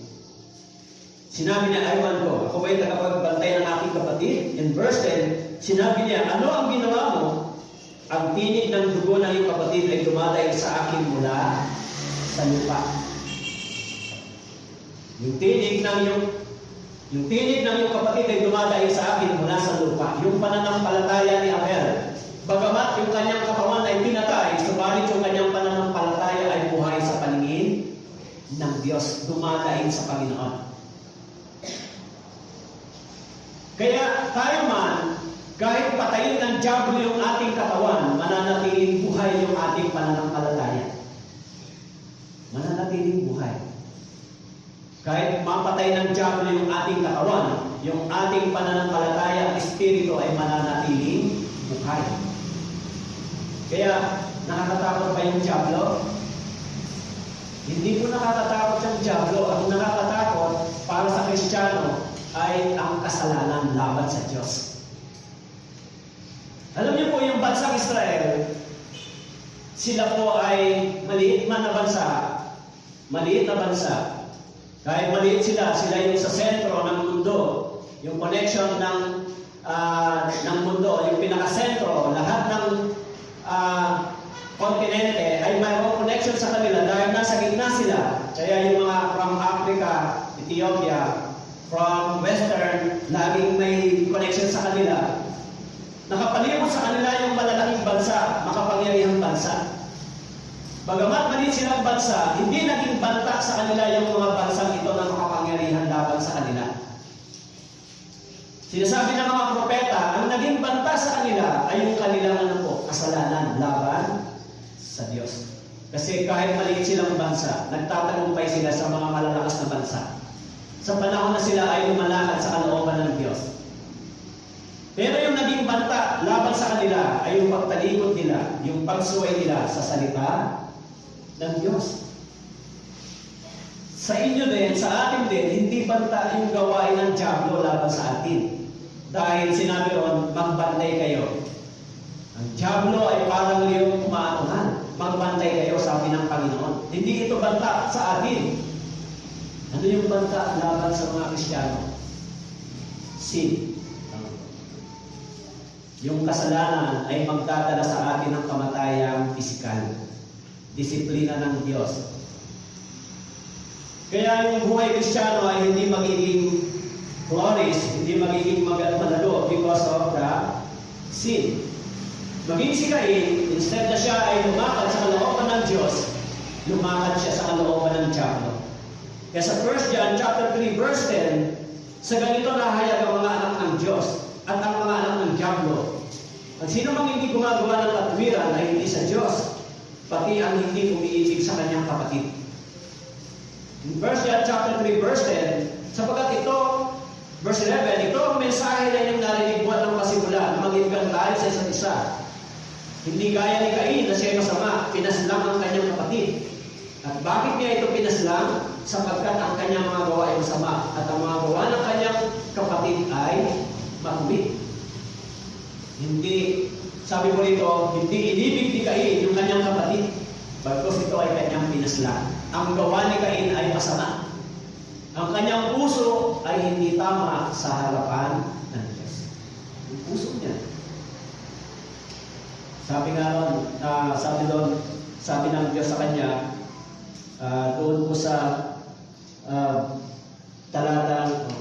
B: Sinabi niya, aywan ko, ako ba'y tagapagbantay ng aking kapatid? In verse 10, sinabi niya, ano ang ginawa mo? Ang tinig ng dugo ng iyong kapatid ay dumadaig sa akin mula sa lupa. Yung tinig ng iyong kapatid ay dumadaig sa akin mula sa lupa. Yung pananampalataya ni Abel, bagamat yung kanyang katawan ay pinatay, subalit yung kanyang pananampalataya ay buhay sa paningin ng Diyos, dumadaig sa Panginoon. Kaya tayo man, kahit patayin ng diablo yung ating katawan, mananatiling buhay yung ating pananampalataya. Mananatiling buhay. Kahit mapatay ng diablo yung ating katawan, yung ating pananampalataya at espiritu ay mananatiling buhay. Kaya, nakakatakot ba yung diablo? Hindi po nakakatakot yung diablo. Ang nakakatakot para sa Kristiyano ay ang kasalanan laban sa Diyos. Alam niyo po yung bansang Israel, sila po ay maliit man na bansa. Maliit na bansa. Kahit maliit sila yung sa sentro ng mundo. Yung connection ng mundo, yung pinakasentro, lahat ng kontinente ay mayroong connection sa kanila dahil nasa gitna sila. Kaya yung mga from Africa, Ethiopia, from Western, laging may connection sa kanila. Nakapalibot sa kanila yung malalaking bansa, makapangyarihang bansa. Bagamat maliit silang bansa, hindi naging banta sa kanila yung mga bansang ito na makapangyarihan laban sa kanila. Sinasabi ng mga propeta, ang naging banta sa kanila ay yung kanilang kasalanan laban sa Diyos. Kasi kahit maliit silang bansa, nagtatagumpay sila sa mga malalakas na bansa. Sa panahon na sila ay lumalakad sa kalooban ng Diyos. Pero yung naging banta laban sa kanila ay yung pagtalikod nila, yung pagsuway nila sa salita ng Diyos. Sa inyo din, sa atin din, hindi banta yung gawain ng diablo laban sa atin. Dahil sinabi ron, magbantay kayo. Ang diablo ay parang yung kumaatuhan. Magbantay kayo, sabi ng Panginoon. Hindi ito banta sa atin. Ano yung banta laban sa mga Kristiyano? Sin. Yung kasalanan ay magdadala sa atin ng kamatayang pisikal. Disiplina ng Diyos. Kaya yung buhay Kristiyano ay hindi magiging flourish, hindi magiging madalo because of the sin. Maging si Cain, instead na siya ay lumakad sa kalooban ng Diyos, lumakad siya sa kalooban ng diablo. Kaya sa 1 John chapter 3 verse 10, sa ganito nahayag ang mga anak ng Diyos at ang mga anak ng diablo. At sino mang hindi gumagawa ng katwiran ay hindi sa Diyos, pati ang hindi umiibig sa kanyang kapatid. In 1 John chapter 3 verse 10, sapagkat ito, verse 11, ito ang mensahe na inyong narinig buwan ng pasimula na mag-ibig tayo sa isa't isa. Hindi gaya ni Cain na siya'y masama, pinaslang ang kanyang kapatid. At bakit niya ito pinaslang? Sapagkat ang kanyang mga gawa ay masama at ang mga gawa ng kanyang kapatid ay matuwid. Hindi sabi mo rito, hindi inibig ni Cain yung kanyang kapatid. Bagkus ito ay kanyang pinaslan. Ang gawa ni Cain ay masama. Ang kanyang puso ay hindi tama sa harapan ng Diyos. Yung puso niya. Sabi nga ron, sabi ng Diyos sa kanya, doon po sa talatang,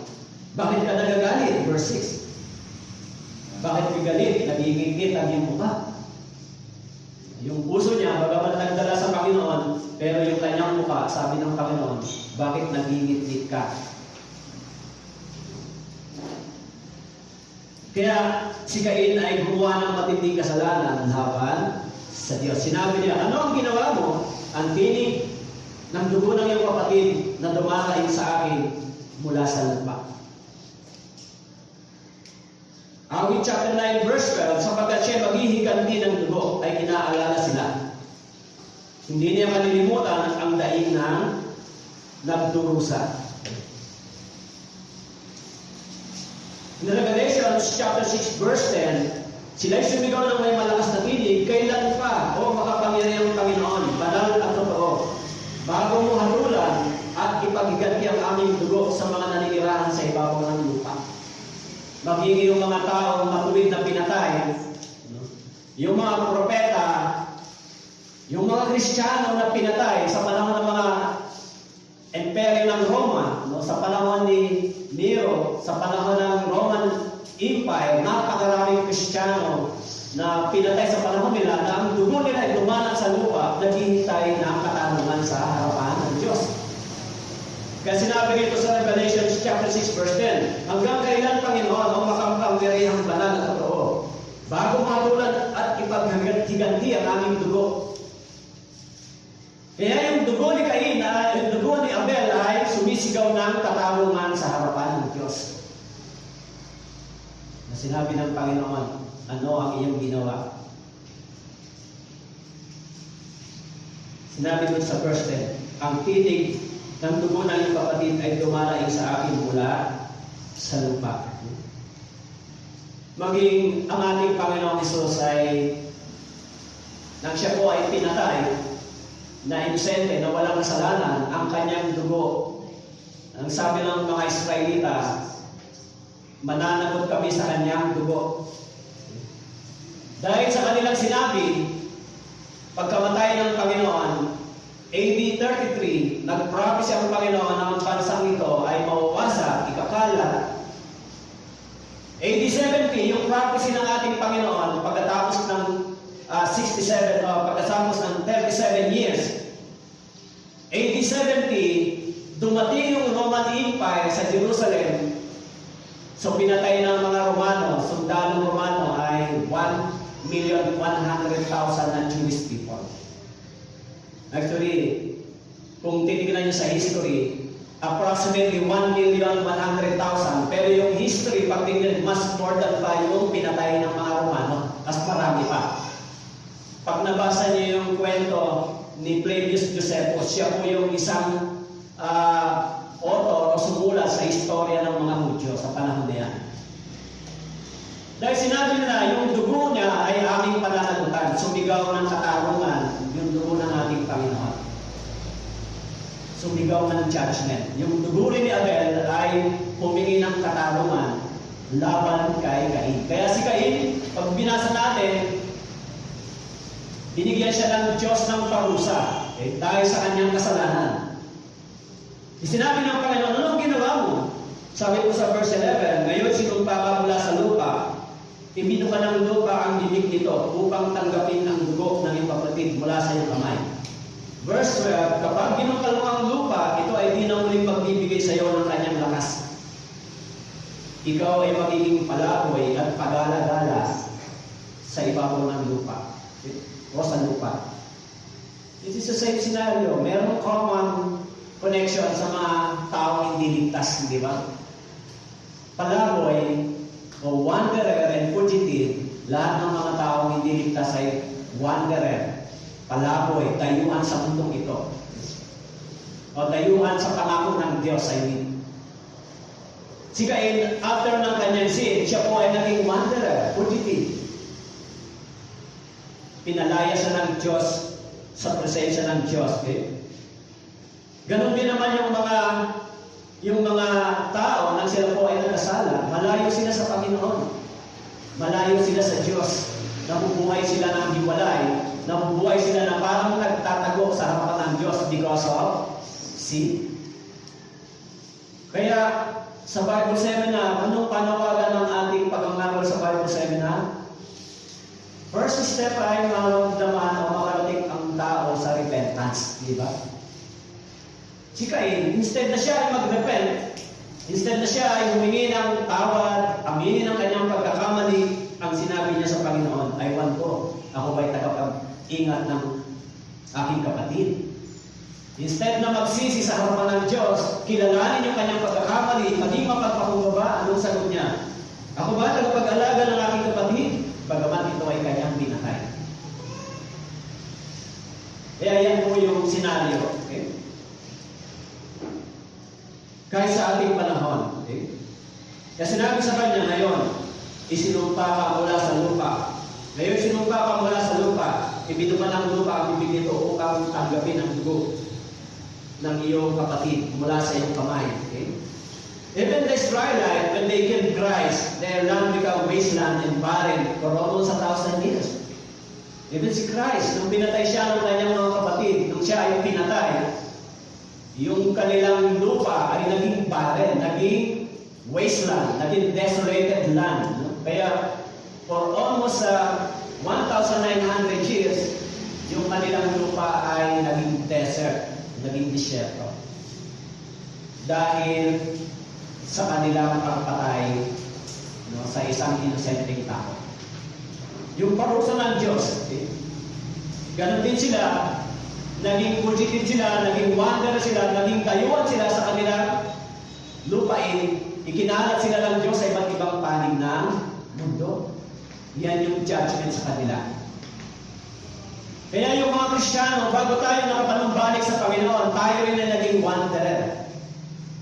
B: bakit ka nagagalit? Verse 6. Bakit ka galit? Nagigingit ang iyong mukha. Yung puso niya, bagaman nagdala sa Panginoon, pero yung kanyang mukha, sabi ng Panginoon, bakit nagingit-ngit ka? Kaya si Cain ay gumawa ng matinding kasalanan laban sa Diyos. Sinabi niya, ano ang ginawa mo? Ang tinig ng dugo ng iyong kapatid na dumaraing sa akin mula sa lupa. Awit chapter 9 verse 12, sapagkat siya maghihiganti ng dugo ay inaalala sila. Hindi niya malilimutan ang daing ng nagdurusa. In Revelation chapter 6 verse 10, sila'y sumigaw ng may malakas na tinig, kailan pa, o makapangyarihang Panginoon, banal at totoo, bago mo hatulan at ipaghiganti ang aming dugo sa mga naninirahan sa ibabaw ng lupa. Magiging yung mga taong matuwid na pinatay, yung mga propeta, yung mga Kristiyano na pinatay sa panahon ng mga Imperyo ng Roma, sa panahon ni Nero, sa panahon ng Roman Empire, napakaraming Kristiyano na pinatay sa panahon nila na ang dugo nila ay dumanak sa lupa, naghihintay ng katanungan sa harapan ng Diyos. Kaya sinabi dito sa Revelation chapter 6 verse 10, hanggang kailan, Panginoon, ang makapangyarihang banal at totoo, bago mahatulan at ipaghiganti ang aming dugo. Kaya yung dugo ni Cain, yung dugo ni Abel ay sumisigaw ng katanungan sa harapan ng Diyos. Na sinabi ng Panginoon, ano ang iyong ginawa? Sinabi doon sa verse 10, ang tinig ng dugo ng iyong kapatid ay dumaraing sa akin mula sa lupa. Maging ang ating Panginoong Hesus ay nang siya po ay pinatay na inosente, na walang kasalanan, ang kanyang dugo. Ang sabi ng mga Israelita, mananagot kami sa kanyang dugo. Dahil sa kanilang sinabi, pagkamatay ng Panginoon, AD 33, nag-promise ang Panginoon na ang bansang ito ay mawawasak, ikakalat. AD 70, yung prophecy ng ating Panginoon, pagkatapos ng 67, pagkatapos ng 37 years. AD 70, dumating yung Roman Empire sa Jerusalem. So pinatay ng mga Romano, sundalong Romano ay 1,100,000 na Jewish people. Actually, kung titignan nyo sa history, approximately 1,100,000. Pero yung history, pag tingnan, mas more than pa yung pinatay ng mga Romano. Mas marami pa. Pag nabasa niyo yung kwento ni Flavius Josephus, siya po yung isang author o sumulat sa istorya ng mga Hudyo sa panahon na yan. Dahil sinabi nila, yung dugo niya ay aming pananagutan, sumigaw ng katarungan, yung dugo ng ating Panginoon. Sumigaw ng judgment. Yung dugo rin ni Abel ay humingi ng katarungan laban kay Cain. Kaya si Cain, pag binasa natin, binigyan siya ng Diyos ng parusa dahil sa kanyang kasalanan. Sinabi ng Panginoon, anong ginawa mo? Sabi ko sa verse 11, ngayon sinumpa ka mula sa lupa, ibinuka ng lupa ang bibig nito upang tanggapin ang dugo ng iyong kapatid mula sa iyong kamay. Verse 12, kapag binukal mo ang lupa, ito ay di na muling magbibigay sa iyo ng kanyang lakas. Ikaw ay magiging palaboy at pagala-gala sa ibabaw ng lupa o sa lupa. It is the same scenario. Merong common connection sa mga taong hindi ligtas, di ba? Palaboy o wanderer and fugitive, lahat ng mga taong hindi ligtas ay wanderer, palaboy, tayuan sa mundong ito. O tayuan sa pangako ng Diyos, I mean. Si Cain, after ng kanyang sin, siya po ay naging wanderer, fugitive. pinalaya siya ng Diyos sa presensya ng Diyos. Okay? Ganon din naman yung mga tao nang sila po ay nagkasala, malayo sila sa Panginoon. Malayo sila sa Diyos. Nabubuhay sila ng hiwalay. Nabubuhay sila na parang nagtatago sa harapan ng Diyos because of sin. Kaya sa Bible Seminar, anong panawagan ng ating pag-angaral sa Bible Seminar? First step ay maramdaman o makarating ang tao sa repentance. Di ba? Si Cain, instead na siya ay mag-repent, instead na siya ay humingi ng tawad, aminin ang kanyang pagkakamali, ang sinabi niya sa Panginoon, I want ko, ako ba'y tagapag-ingat ng aking kapatid. Instead na magsisi sa harapan ng Diyos, kilalanin yung kanyang pagkakamali, maging mapagpakumbaba, anong sagot niya? Ako ba tagapag-alaga ng aking kapatid? Bagaman ito ay kanyang pinatay. Kaya yan po yung senaryo. Okay? Kahit sa ating panahon. Okay? Kaya sinabi sa kanya ngayon, isinumpa ka mula sa lupa. Ngayon sinumpa ka mula sa lupa, ibinuman ng lupa ang bibig nito upang tanggapin ang dugo ng iyong kapatid mula sa iyong kamay. Okay? Even the Israelites, when they killed Christ, their land became wasteland and barren for almost 1,000 years. Even si Christ, nung pinatay siya ng kanyang mga kapatid, nung siya ay pinatay, yung kanilang lupa ay naging barren, naging wasteland, naging desolated land. No? Kaya, for almost 1,900 years, yung kanilang lupa ay naging desert, naging disyerto. Dahil sa kanilang pagpatay sa isang inosenteng tao. Yung parusa ng Diyos, okay? Ganon din sila, naging fugitive sila, naging wanderer sila, naging dayuhan sila sa kanilang lupain, ikinalat sila ng Diyos sa iba't ibang panig ng mundo. Yan yung judgment sa kanila. Kaya yung mga Kristiyano, bago tayo nakapanumbalik sa Panginoon, tayo rin na naging wanderer.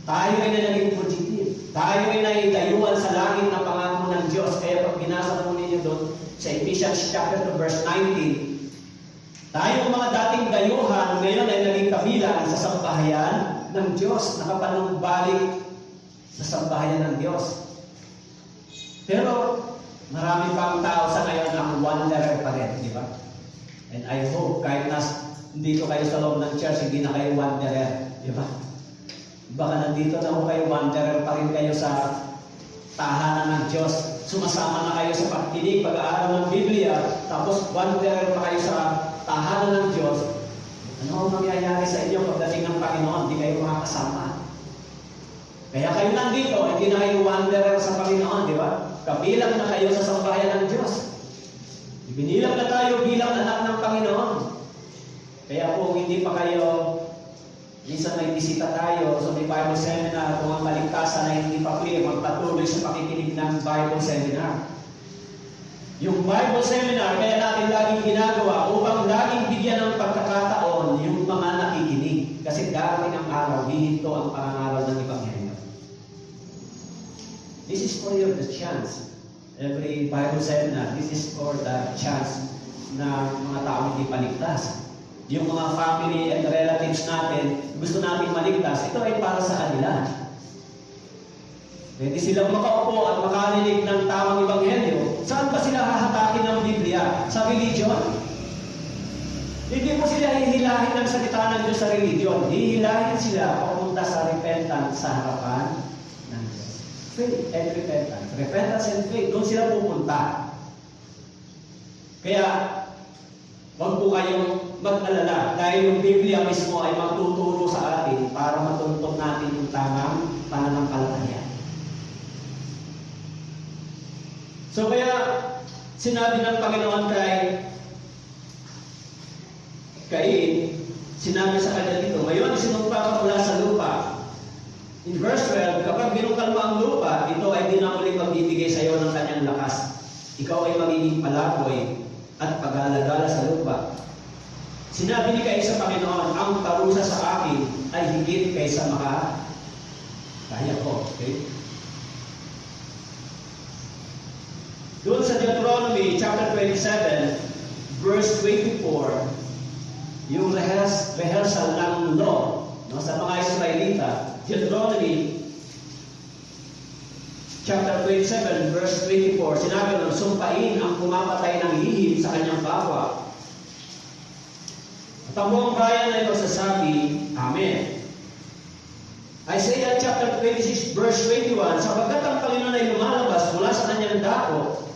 B: Tayo rin na naging fugitive. Tayo rin ay dayuhan sa langit na pangako ng Diyos. Kaya pag binasa po ninyo doon sa Ephesians chapter 2 verse 19, tayo mga dating dayuhan, ngayon ay naging kabilang sa sambahayan ng Diyos. Nakapanumbalik sa sambahayan ng Diyos. Pero marami pang tao sa ngayon ang wanderer pa rin, di ba? And I hope kahit dito kayo sa loob ng church, hindi na kayo wanderer, di ba? Baka nandito na ho kayo, wanderer pa rin kayo sa tahanan ng Diyos. Sumasama na kayo sa pagtinig, pag-aaral ng Biblia, tapos wanderer pa kayo sa tahanan ng Diyos. Ano ang mangyayari sa inyo pagdating ng Panginoon? Hindi kayo makakasama. Kaya kayo nandito, hindi na kayo wanderer sa Panginoon, di ba? Kabilang na kayo sa sambahayan ng Diyos. Ibinilang na tayo bilang anak ng Panginoon. Kaya kung hindi pa kayo, minsan may bisita tayo sa may Bible Seminar, kung ang kaligtasan ay hindi pa clear, magpatuloy sa pakikinig ng Bible Seminar. Yung Bible Seminar, kaya natin laging ginagawa upang laging bigyan ng pagkakataon yung mga nakikinig. Kasi darating ang araw, hihinto ang pangangaral ng Ebanghelyo. This is for your chance. Every Bible Seminar, this is for the chance na mga tao hindi paligtas. Yung mga family and relatives natin, gusto natin maligtas, ito ay para sa kanila. Pwede silang makaupo at makarinig ng tamang ebanghelyo. Saan ba sila hahatakin ng Biblia? Sa religion? Hindi mo sila hihilahin ng salita ng Diyos sa religion. Hihilahin sila papunta sa repentance sa harapan ng Diyos. Faith and repentance. Repentance and faith. Doon sila pupunta. Kaya, huwag po kayong mag-alala dahil yung Biblia mismo ay magtuturo sa atin para matuntun natin yung tamang pananampalataya. So kaya, sinabi ng Panginoon kay Cain, sinabi sa kanya dito, ngayon sinumpa ka mula sa lupa. In verse 12, kapag binukal mo ang lupa, ito ay di na ulit magbibigay sa iyo ng kanyang lakas. Ikaw ay magiging palaboy at pag-alagala sa lupa. Sinabi ni Cain sa Panginoon, ang parusa sa akin ay higit kaysa kaya ko. Okay? Doon sa Deuteronomy chapter 27, verse 24, yung rehearsal ng law, no, sa mga Israelita. Deuteronomy chapter 27, verse 24, sinabi nun, sumpain ang pumapatay ng lihim sa kanyang kapwa. At ang buong bayan ay magsasabi, Amen. Isaiah chapter 26, verse 21, sapagkat ang Panginoon ay lumalabas mula sa kanyang dako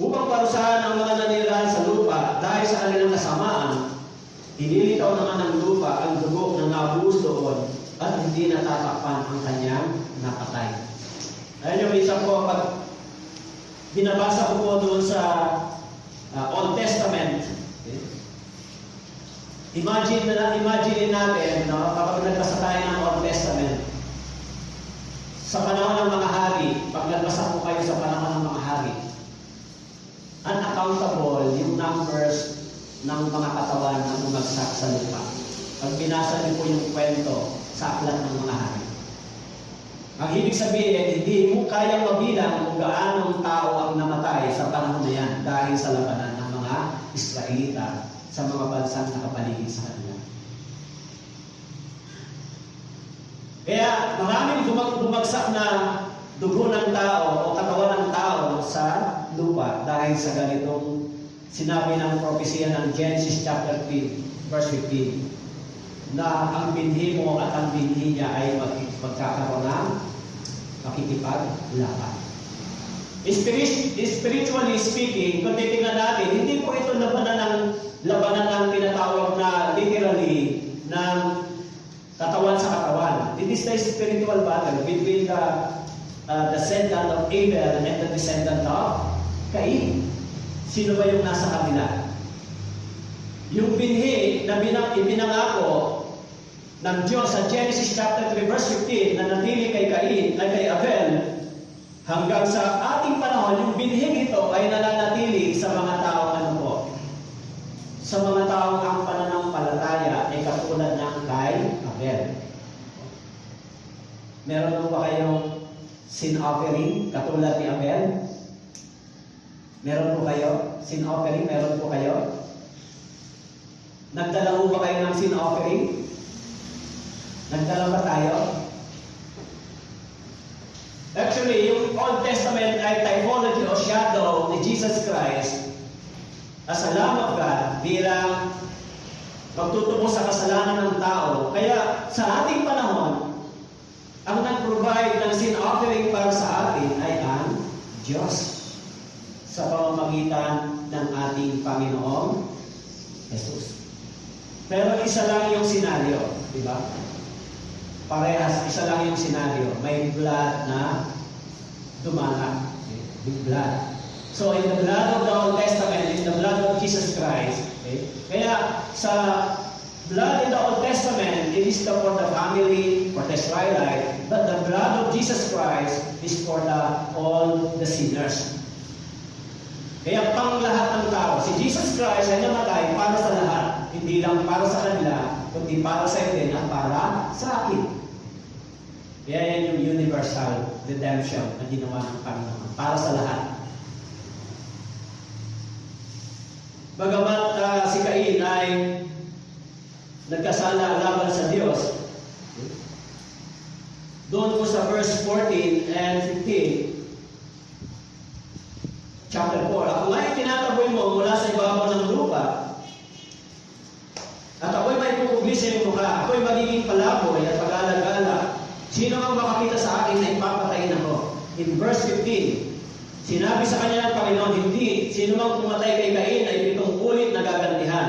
B: upang parusahan ang mga nanirahan sa lupa dahil sa kanilang kasamaan, hinilitaw naman ng lupa ang dugo na nabuhos doon at hindi natatakpan ang kanyang napatay. Ayun yung isa po, pag binabasa ko po doon sa Old Testament, okay? Imagine natin, no, kapag nagbasa tayo ng Old Testament, sa panahon ng mga hari, pag nagbasa po kayo sa panahon ng mga hari, unaccountable yung numbers ng mga katawan na bumagsak sa lupa. Pag binasa niyo po yung kwento sa aklat ng mga hari. Ang ibig sabihin, hindi mo kayang mabilang kung gaanong tao ang namatay sa panahon na yan dahil sa labanan ng mga Israelita sa mga bansang nakapaligid sa kanila. Kaya maraming bumagsak na dugo ng tao o katawan ng tao sa lupa dahil sa ganitong sinabi ng propesya ng Genesis chapter 3, verse 15, na ang binhi mo at ang binhi niya ay magkakaroon ng makikipaglaban. Spiritually speaking, kung titingnan natin, hindi po ito labanan ng tinatawag na literally ng katawan sa katawan. It is the spiritual battle between the descendant of Abel and the descendant of Cain. Sino ba yung nasa kabila? Yung binhi na ipinangako ng Diyos sa Genesis chapter 3 verse 15 na natili kay Cain ay kay Abel, hanggang sa ating panahon, yung binhing ito ay nananatili sa mga taong ano po? Sa mga taong ang pananampalataya ay katulad ng kay Abel. Meron ba kayong sin offering katulad ni Abel? Meron po kayo? Sin offering, meron po kayo? Nagdala po ba kayo ng sin offering? Nagdala ba tayo? Actually, yung Old Testament ay typology o shadow ni Jesus Christ as a Lamb of God bilang pagtutubo sa kasalanan ng tao. Kaya sa ating panahon, ang nag-provide ng sin offering para sa atin ay ang Diyos sa pamamagitan ng ating Panginoong Jesus. Pero isa lang yung senaryo, di ba? Parehas, isa lang yung senaryo. May blood na dumana. Big blood. So in the blood of the Old Testament, in the blood of Jesus Christ, okay? Kaya sa blood in the Old Testament, it is for the family, for the Israelite, but the blood of Jesus Christ is for all the sinners. Kaya pang lahat ng tao, si Jesus Christ ay namatay para sa lahat. Hindi lang para sa kanila, kundi para sa atin at para sa akin. Kaya yan yung universal redemption na ginawa ng Panginoon. Para sa lahat. Bagamat si Cain ay nagkasala laban sa Diyos, doon po sa verse 14 and 15, chapter 4, ako nga itinataboy mo mula sa ibabaw ng lupa, at ako'y may pupugli sa iyong mukha, ako'y magiging palaboy at pag-alagala. Sino ang makakita sa akin na ipapatayin ako? In verse 15, sinabi sa kanya ng Panginoon, hindi, sino mang pumatay kay Cain ay 7 ulit na gagantihan.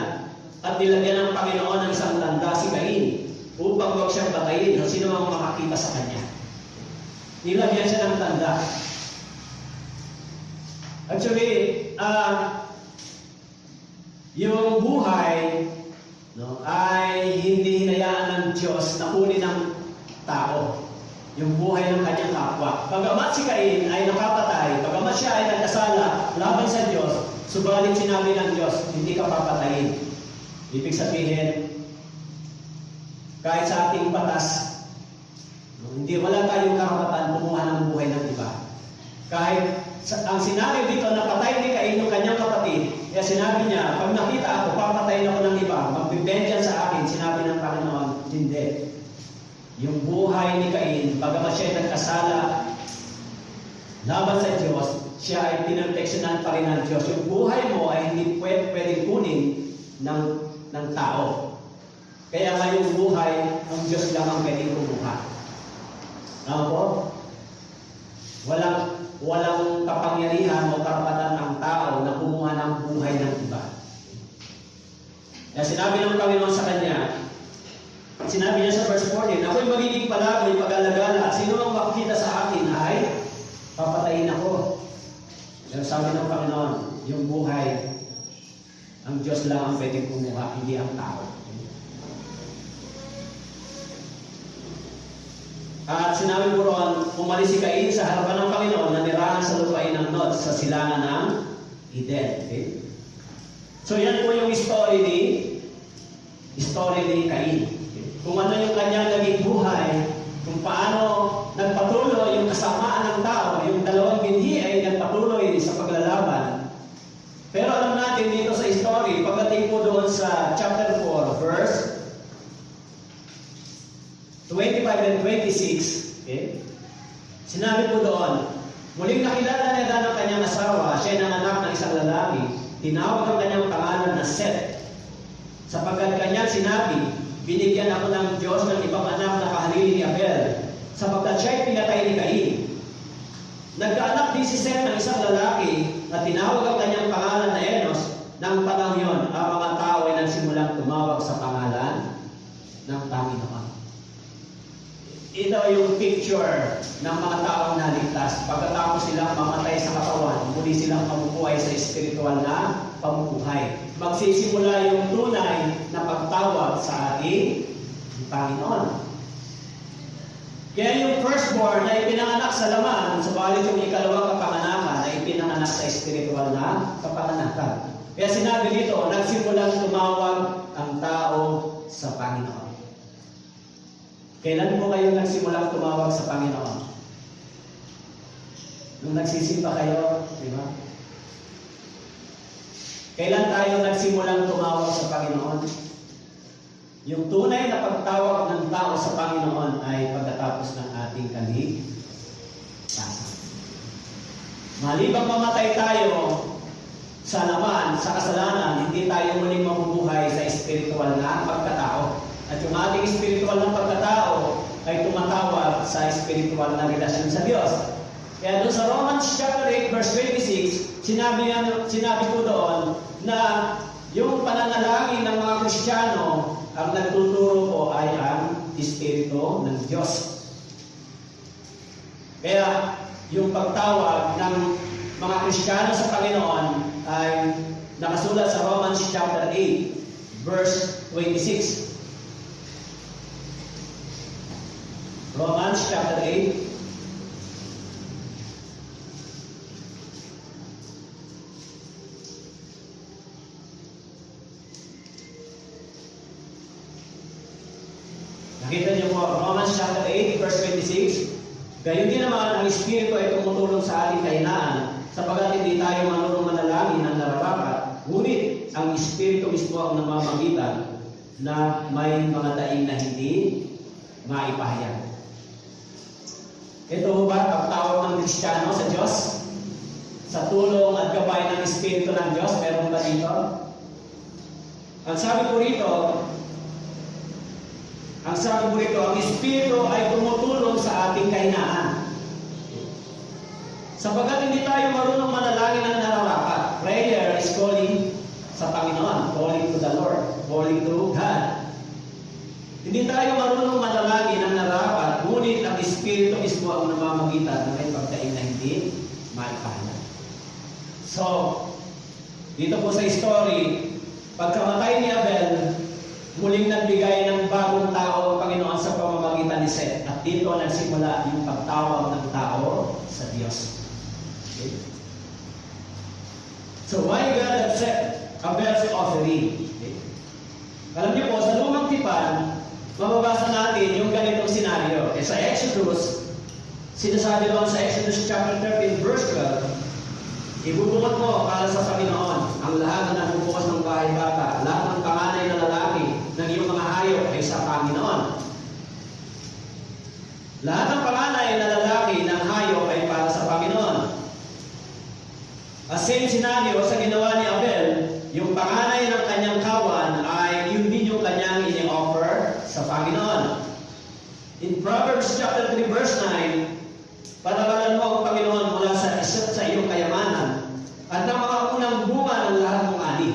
B: At nilagyan ng Panginoon ng isang tanda si Cain upang huwag siyang patayin. Sino mang makakita sa kanya? Nilagyan siya ng tanda. Actually, yung buhay ay hindi hinayaan ng Diyos na kunin ng tao. Yung buhay ng kanyang kapwa. Bagamat si Cain ay nakapatay, bagamat siya ay nagkasala laban sa Diyos, subalit sinabi ng Diyos, hindi ka papatayin. Ibig sabihin, kahit sa ating batas, wala tayong karapatan kumuha ng buhay ng iba. Kahit ang sinabi dito na patay ni Cain yung kanyang kapatid, kaya sinabi niya, pag nakita ako, papatayin ako ng iba, magbibendyan sa akin, sinabi ng Panginoon, hindi. Yung buhay ni Cain, bagamat siya ay nagkasala laban sa Diyos, siya ay pinroteksyonan pa rin ng Diyos. Yung buhay mo ay hindi pwedeng kunin ng tao. Kaya nga yung buhay, ang Diyos lang ang pwedeng kumuha. Tama po? Walang kapangyarihan o karapatan ng tao na kumuha ng buhay ng iba. Kaya sinabi ng Panginoon sa kanya, sinabi niya sa verse 14, ako'y magiging palaboy, pag-alagala, at sino ang makikita sa akin ay papatayin ako. Pero sabi ng Panginoon, yung buhay, ang Diyos lang ang pwedeng kumuha, hindi ang tao. At sinabi po roon, umalis si Cain sa harapan ng Panginoon na nirahan sa lupain ng Nod sa silangan ng Eden. Okay? So yan po yung story ni Cain. Okay? Kung ano yung kanyang naging buhay, kung paano nagpatuloy yung kasamaan ng tao, yung dalawang binhi ay nagpatuloy sa paglalaban. Pero alam natin dito sa story, pagdating po doon sa chapter 4, verse 25 and 26, okay? Sinabi po doon, muling nakilala ni Adan ang kanyang asawa, siya ay nanganak ng isang lalaki, tinawag ang kanyang pangalan na Seth. Sapagkat kanyang sinabi, binigyan ako ng Diyos ng ibang anak na kahalili ni Abel, sapagkat siya ay pinatay ni Cain. Nagkaanak din si Seth ng isang lalaki na tinawag ang kanyang pangalan na Enos. Nang panahon yun, ang mga tao ay nagsimulang tumawag sa pangalan ng Panginoon. Ito yung picture ng mga taong naligtas. Pagkatapos silang mamatay sa katawan, muli silang mamubuhay sa espiritual na pamumuhay. Magsisimula yung tunay na pagtawag sa ating Panginoon. Kaya yung firstborn na ipinanganak sa laman, subalit yung ikalawang kapanganakan na ipinanganak sa espiritual na kapanganakan. Kaya sinabi dito, nagsimulang tumawag ang tao sa Panginoon. Kailan po kayo nagsimulang tumawag sa Panginoon? Nung nagsisimba kayo, di ba? Kailan tayo nagsimulang tumawag sa Panginoon? Yung tunay na pagtawag ng tao sa Panginoon ay pagkatapos ng ating kaligtasan. Malibang mamatay tayo sa laman, sa kasalanan, hindi tayo muling mabubuhay sa espiritual na pagkatao. At yung ating espiritual na pagkatao ay tumatawag sa espiritual na relasyon sa Diyos. Kaya doon sa Romans chapter 8 verse 26, sinabi po doon na yung pananalangin ng mga Kristiyano, ang nagtuturo po ay ang Espiritu ng Diyos. Kaya yung pagtawag ng mga Kristiyano sa Panginoon ay nakasulat sa Romans chapter 8 verse 26. Romans chapter 8. Nakita niyo po, Romans chapter 8, verse 26. Gayon din naman, ang Espiritu ay tumutulong sa ating kahinaan, sapagkat hindi tayo marunong manalangin ng nararapat, ngunit ang Espiritu mismo ang namamagitan na may mga daing na hindi maipahayag. Ito ba pagtawag ng Kristiyano sa Diyos? Sa tulong at gabay ng Espiritu ng Diyos, meron ba dito? Ang sabi po rito, ang Espiritu ay tumutulong sa ating kahinaan. Sapagkat hindi tayo marunong manalangin ng nararapat. Prayer is calling sa Panginoon, calling to the Lord, calling to God. Hindi tayo marunong manalangin ng nararapat, ngunit ang Espiritu mismo ang namamagitan ng may pagdaing na hindi maipahayag. So, dito po sa story, pagkamatay ni Abel, muling nagbigay ng bagong tao ang Panginoon sa pamamagitan ni Seth. At dito nagsimula yung pagtawag ng tao sa Diyos. Okay? So why God accept Abel's offering? Okay? Alam niyo po, sa lumang tipan, mababasa natin yung ganitong senaryo. Sa Exodus, sinasabi doon sa Exodus chapter 13 verse 12, Ibubukod mo para sa Panginoon ang lahat na nagbubukas ng bahay bata, lahat ng panganay na lalaki ng iyong mga hayop ay sa Panginoon. Lahat ng panganay na lalaki ng hayop ay para sa Panginoon. As same scenario sa ginawa ni Abel, yung panganay ng kanyang kawan ay yun din yung kanyang ini-offer sa Panginoon. In Proverbs chapter 3 verse 9, patawalan mo ang Panginoon mula sa isa't sa iyong kayamanan at ang mga unang bunga ng lahat ng ani.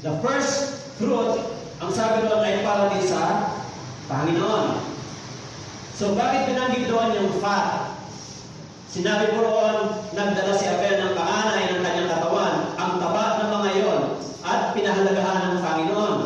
B: The first fruit, ang sabi doon ay para din sa Panginoon. So bakit binanggit doon yung fat? Sinabi po roon, nagdala si Abel ng panganay ng kanyang katawan, ang taba ng mga iyon, at pinahalagahan ng Panginoon.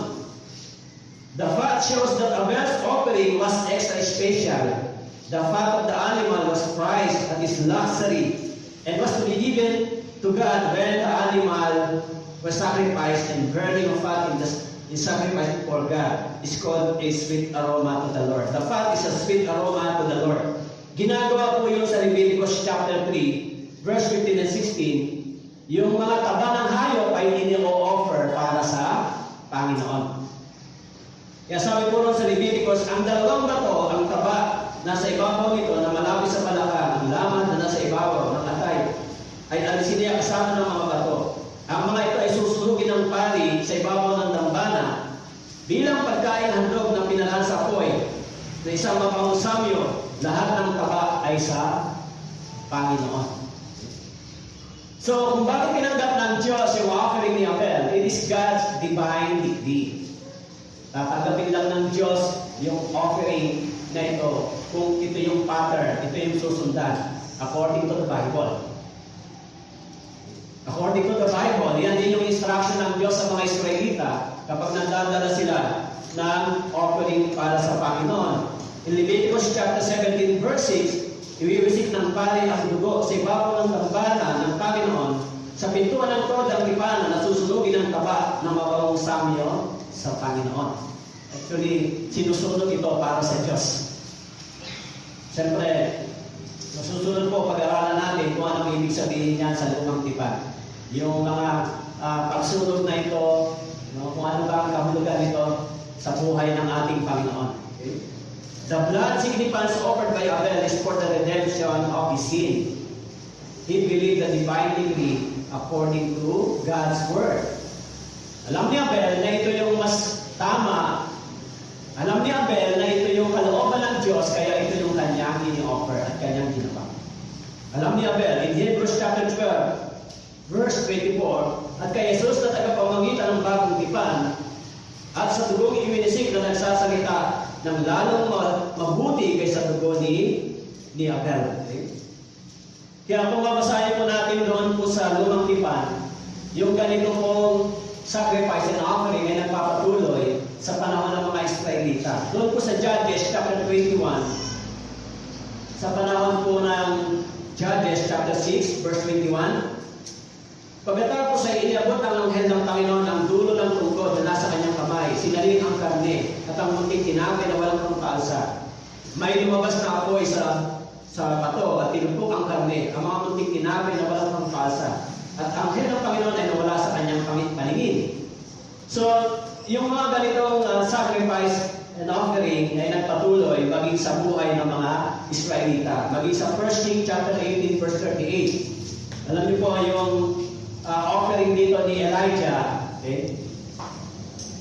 B: The fat shows that Abel's offering was extra special. The fat of the animal was prized at his luxury and was to be given to God when the animal was sacrificed, and burning of fat in sacrifice for God is called a sweet aroma to the Lord. The fat is a sweet aroma to the Lord. Ginagawa po yun sa Leviticus chapter 3, verse 15 and 16. Yung mga taba ng hayop ay ini-offer para sa Panginoon. Kaya sabi po rin sa Leviticus, ang dalawang bato, ang taba nasa ibabaw nito na malapit sa balakang, ang laman na nasa ibabaw ng atay, ay alisin niya kasama ng mga bato. Ang mga ito ay susunugin ng pari sa ibabaw ng dambana bilang pagkain handog na pinalahan sa apoy na isang mapangong samyo. Lahat ng taba ay sa Panginoon. So, kung bakit tinanggap ng Diyos yung offering ni Abel, it is God's divine decree. Tatanggapin lang ng Diyos yung offering na ito kung ito yung pattern, ito yung susundan according to the Bible. According to the Bible, yan din yung instruction ng Diyos sa mga Israelita kapag nagdadala sila ng offering para sa Panginoon. In Leviticus chapter 17 verse 6, iwiwisik ng pari ang dugo sa ibabaw ng dambana ng Panginoon sa pintuan ng todang tipanan na susunugin ng taba ng mabawang samyo sa Panginoon. Actually, sinusunod ito para sa Diyos. Siyempre, masusunod po pag-aralan natin kung anong ibig sabihin niyan sa lumang tipan. Yung mga pagsunod na ito, kung ano ba ang kahulugan nito sa buhay ng ating Panginoon. Okay? The blood sacrifice offered by Abel is for the redemption of his sin. He believed the divine decree according to God's word. Alam ni Abel na ito yung mas tama. Alam ni Abel na ito yung kalooban ng Diyos, kaya ito yung kanyang ini-offer at kanyang ginawa. Alam ni Abel, in Hebrews chapter 12, verse 24, at kay Jesus na tagapamagitan ng bagong tipan, at sa dugong iwinisik na nagsasalita ng lalong mabuti kaysa dugo ni Abel. Okay? Kaya kung mabasahin po natin doon po sa lumang tipan, yung ganito pong sacrifice and offering ay nagpapatuloy sa panahon ng mga Israelita. Doon po sa Judges chapter 21, sa panahon po ng Judges chapter 6 verse 21, pagkatapos ay iniabot ang anghel ng Panginoon ang dulo ng tungkod na nasa kanyang kamay, sinalin ang karne at ang munting tinapay na walang pampalsa. May lumabas na apoy sa bato at tinumpok ang karne, ang mga munting tinapay na walang pampalsa. At ang anghel ng Panginoon ay nawala sa kanyang paningin. So, yung mga ganitong sacrifice and offering ay nagpatuloy maging sa buhay ng mga Israelita. Maging sa 1 King chapter 18 verse 38. Alam niyo po yung offering dito ni Elijah, okay?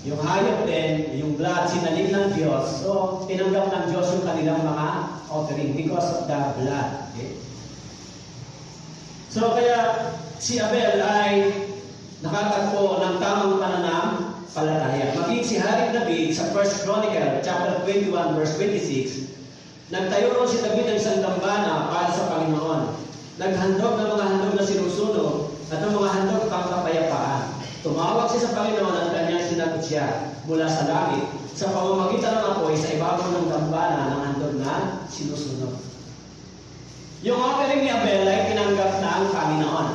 B: Yung hayop din, yung blood, sinalin ng Diyos. So, tinanggap ng Diyos yung kanilang mga offering because of the blood. Okay? So, kaya si Abel ay nakatagpo ng tamang pananampalataya. Maging si Hari David sa 1 Chronicle chapter 21 verse 26, nagtayo ron si David ng isang dambana para sa Panginoon. Naghandog ng mga handog na sinusunog at ng mga handog pang kapayapaan. Tumawag siya sa Panginoon at kanyang sinagot siya mula sa langit sa pamamagitan ng apoy sa ibabaw ng dambana ng handog na sinusunog. Yung offering ni Abel ay tinanggap ng Panginoon.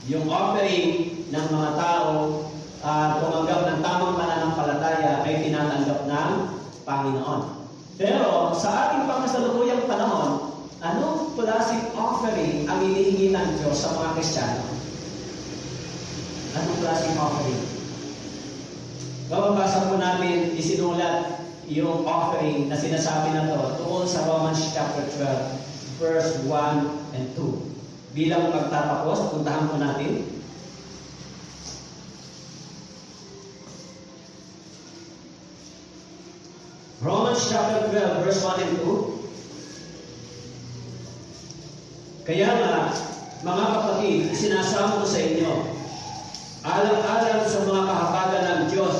B: Yung offering ng mga tao tumanggap ng tamang pananampalataya ay tinatanggap ng Panginoon. Pero sa ating pangkasalukuyang panahon, Anong klaseng offering ang hinihingi ng Diyos sa mga Kristiyano? Anong klaseng offering? Bababasa po natin, isinulat yung offering na sinasabi na to doon sa Romans chapter 12, verse 1 and 2. Bilang pagtatapos, puntahan po natin. Romans chapter 12, verse 1 and 2. Kaya nga, mga kapatid, isinasama ko sa inyo, alang-alang sa mga kahabagan ng Diyos,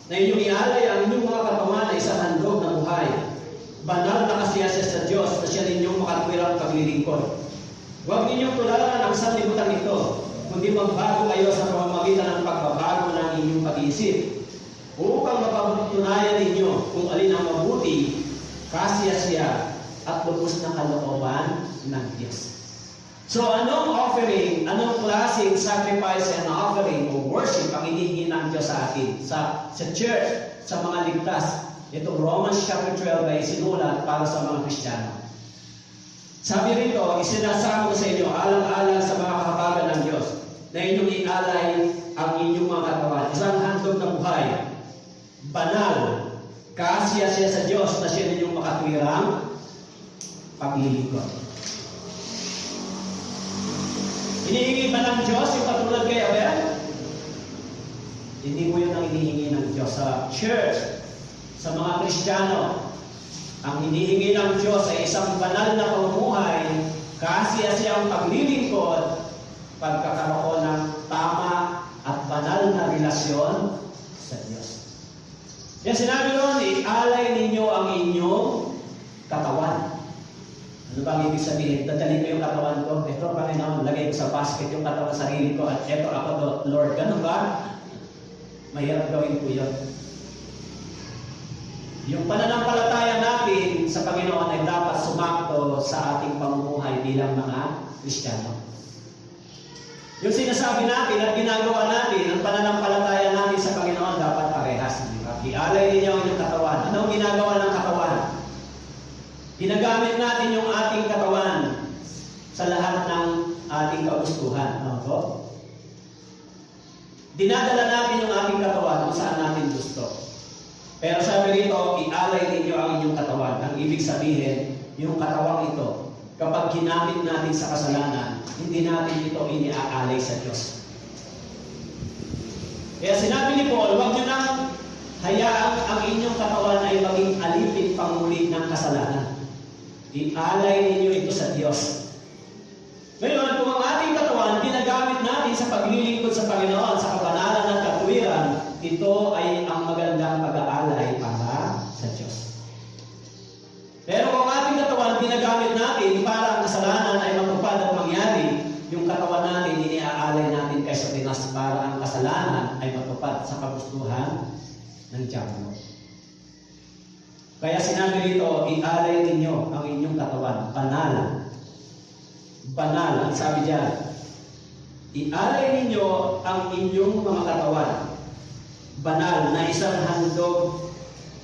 B: na inyong ialay ang inyong mga katawan na isang handog na buhay, banal na kasiyasya sa Diyos na siya ninyong makatwirang paglilingkod. Huwag ninyong tularan ang sanlibutan ito, kundi magbago kayo sa pamamagitan ng pagbabago ng inyong pag-iisip, upang mapatunayan ninyo kung alin ang mabuti, kasiyasya, at lubos na kalooban ng Diyos. So, anong offering, anong klaseng sacrifice and offering o worship ang hinihingi ng Diyos sa atin, sa church, sa mga ligtas? Itong Romans chapter 12 ay sinulat para sa mga Kristiyano. Sabi rito, isinasama ko sa inyo, alang-alang sa mga kahabagan ng Diyos, na inyong ialay ang inyong mga katawan, isang handog na buhay, banal, kasiyasya sa Diyos na siya ninyong makatwirang paglilingkod. Hinihingi ba ng Diyos yung katulad kay Abel? Hindi po yun ang hinihingi ng Diyos sa church, sa mga Kristiyano. Ang hinihingi ng Diyos ay isang banal na pamumuhay, kasiyasya ang paglilingkod, pagkakaroon ng tama at banal na relasyon sa Diyos. Kaya sinabi doon, ialay ninyo ang inyong katawan. Ano bang ibig sabihin? Dadalhin ko yung katawan ko. Ito, Panginoon, lagay ko sa basket yung katawan sarili ko. At ito ako do, Lord. Ganun ba? Mahirap gawin ko yun. Yung pananampalataya natin sa Panginoon ay dapat sumakto sa ating pamumuhay bilang mga Kristiyano. Yung sinasabi natin at ginagawa natin, ang pananampalataya natin sa Panginoon dapat parehas. Ialay ninyo ang inyong katawan. Ano ang ginagawa ng katawan? Ginagamit natin yung ating katawan sa lahat ng ating kagustuhan. Ano? Dinadala natin yung ating katawan kung saan natin gusto. Pero sabi rito, ialay ninyo ang inyong katawan. Ang ibig sabihin, yung katawang ito, kapag ginamit natin sa kasalanan, hindi natin ito iniaalay sa Diyos. Kaya sinabi ni Paul, huwag nyo nang hayaan ang inyong katawan ay maging alipin pangulit ng kasalanan. Ialay ninyo ito sa Diyos. Ngayon, kung ang ating katawan ginagamit natin sa paglilingkod sa Panginoon, sa kabanalan at katwiran, ito ay ang magandang pag-aalay para sa Diyos. Pero kung ang ating katawan ginagamit natin para ang kasalanan ay matupad at mangyari, yung katawan natin iniaalay natin kay Satanas para ang kasalanan ay matupad sa kagustuhan ng diablo. Kaya sinabi rito, ialay ninyo ang inyong katawan, banal. Banal, ang sabi diyan. Ialay ninyo ang inyong mga katawan, banal na isang handog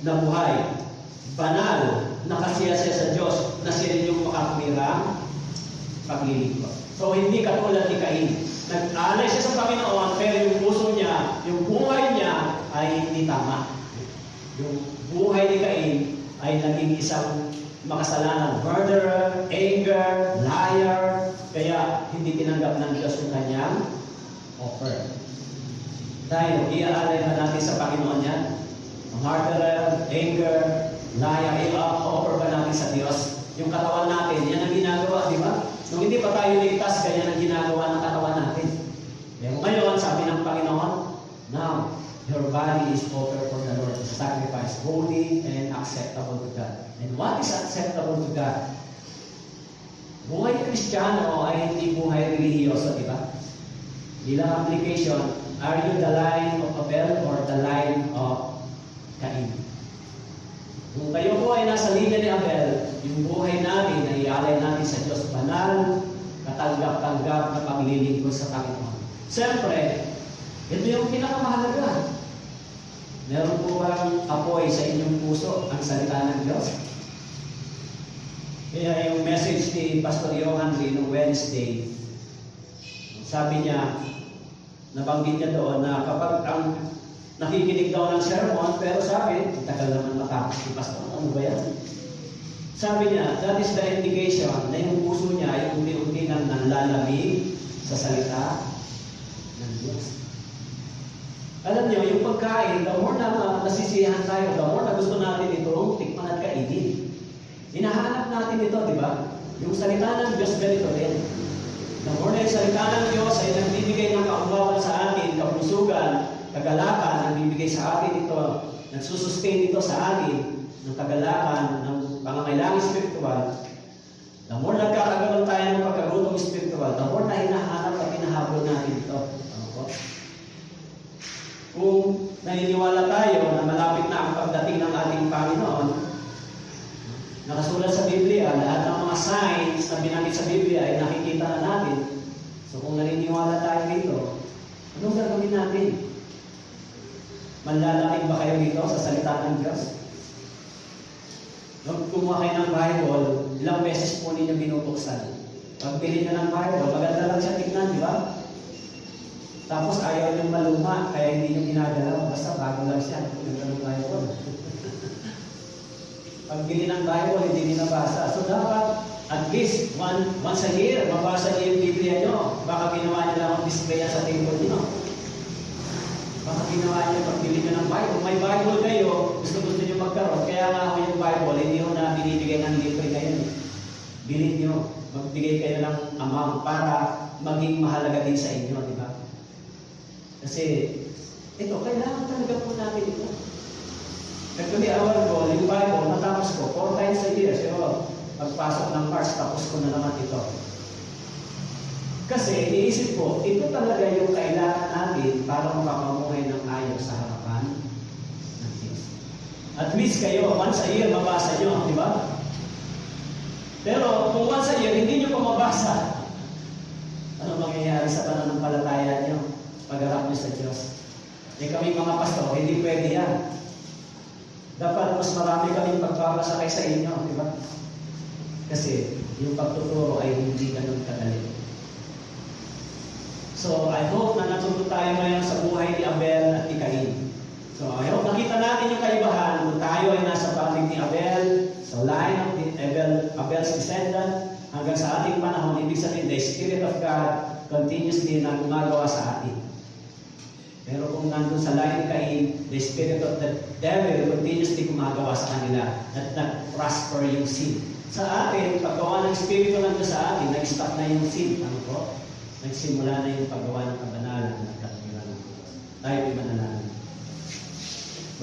B: na buhay, banal na kasiyasya sa Diyos na sila inyong makatwirang paglilingkod. So hindi katulad ni Cain. Nag-alay siya sa Panginoon, pero yung puso niya, yung buhay niya ay hindi tama. Yung buhay ni Cain ay naging isang makasalanan, murderer, anger, liar, kaya hindi tinanggap ng Diyos yung kanyang offer. Dahil iaalay na natin sa Panginoon yan, murderer, anger, liar, i-offer ba natin sa Diyos? Yung katawan natin, yan ang ginagawa, di ba? Nung hindi pa tayo ligtas, ganyan ang ginagawa ng katawan natin. Pero ngayon, sabi ng Panginoon, now, your body is offered for the Lord, sacrifice, holy and acceptable to God. And what is acceptable to God? Buhay Kristiyano ay hindi buhay religyoso, di ba? Bilang application, are you the line of Abel or the line of Cain? Kung kayo po ay nasa linya ni Abel, yung buhay natin na ialay natin sa Diyos, banal, katanggap-tanggap na paglilingkod sa Panginoon. Siyempre, ito yung pinakamahalaga. Meron po bang apoy sa inyong puso ang salita ng Diyos? Kaya yung message ni Pastor Johan Lee noong Wednesday, sabi niya, nabanggit niya doon na kapag ang nakikinig daw ng sermon, pero sabi, tagal naman matapos ni Pastor, ano ba yan? Sabi niya, that is the indication na yung puso niya ay unti-unti nang nanlalamig sa salita ng Diyos. Alam niyo, yung pagkain, the more na nasisiyahan tayo, the more na gusto natin itong tikman at kainin. Hinahanap natin ito, di ba? Yung salita ng Diyos, ganito rin. The more na yung salita ng Diyos ay nagbibigay ng kaunlawan sa atin, kapusugan, kagalakan, nagbibigay sa atin ito, nagsusustain ito sa atin, ng kagalakan, ng pangangailangan spiritual. The more nagkakagalan tayo ng pagkagutom spiritual, the more na hinahanap at hinahabol natin ito. Ano po? Kung naniniwala tayo na malapit na ang pagdating ng ating Panginoon, nakasulat sa Biblia, lahat ng mga signs na binanggit sa Biblia ay nakikita na natin. So kung naniniwala tayo dito, anong gagawin natin? Manlalamig ba kayo dito sa salita ng Diyos? Nung kumuha kayo ng Bible, ilang beses po ninyo binubuksan. Pag bili nyo ng Bible, maganda lang siya tignan, di ba? Tapos ayaw nyo maluma, kaya hindi nyo ginagalaw. Basta bago lang siya. Ganda ng Bible. Pagbili ng Bible, hindi binabasa. So dapat, at least, once a year, mabasa niyo yung Biblia nyo. Baka ginawa nyo lang ang display sa table nyo. Baka ginawa nyo pagbili nyo ng Bible. Kung may Bible kayo, gusto nyo magkaroon. Kaya nga ako yung Bible, hindi nyo na binibigay ng libre ngayon. Bilhin nyo, magbigay kayo ng amount para maging mahalaga din sa inyo, di ba? Kasi, ito, kailangan talaga po natin ito. Actually, our goal, yung Bible, matapos ko, 4 times a year. So, pagpasok ng March, tapos ko na naman ito. Kasi, iniisip ko, ito talaga yung kailangan natin para makapamuhay ng ayos sa harapan ng Diyos. At least kayo, once a year, mabasa nyo, di ba? Pero, kung once a year, hindi nyo pa mabasa, ano mangyayari sa pananampalataya nyo? Pagharap nyo sa Diyos. Eh kami mga pastor, hindi pwede yan. Dapat mas marami kaming pagbabasa kaysa inyo, di ba? Kasi yung pagtuturo ay hindi ganun kadali. So, I hope na natuto tayo ngayon sa buhay ni Abel at ni Cain. So, I hope nakita natin yung kaibahan kung tayo ay nasa panig ni Abel, sa line of Abel's descendant, hanggang sa ating panahon, ibig sabihin, the Spirit of God continuously na gumagawa sa atin. Pero kung nandun sa line ni Cain, the spirit of the devil continuously gumagawa sa kanila at nag-prosper yung sin. Sa atin, paggawa ng Espiritu ng Diyos sa atin, nag-stop na yung sin. Ano po? Nagsimula na yung paggawa ng kabanalan at katwiran ng Diyos. Tayo ay manalangin.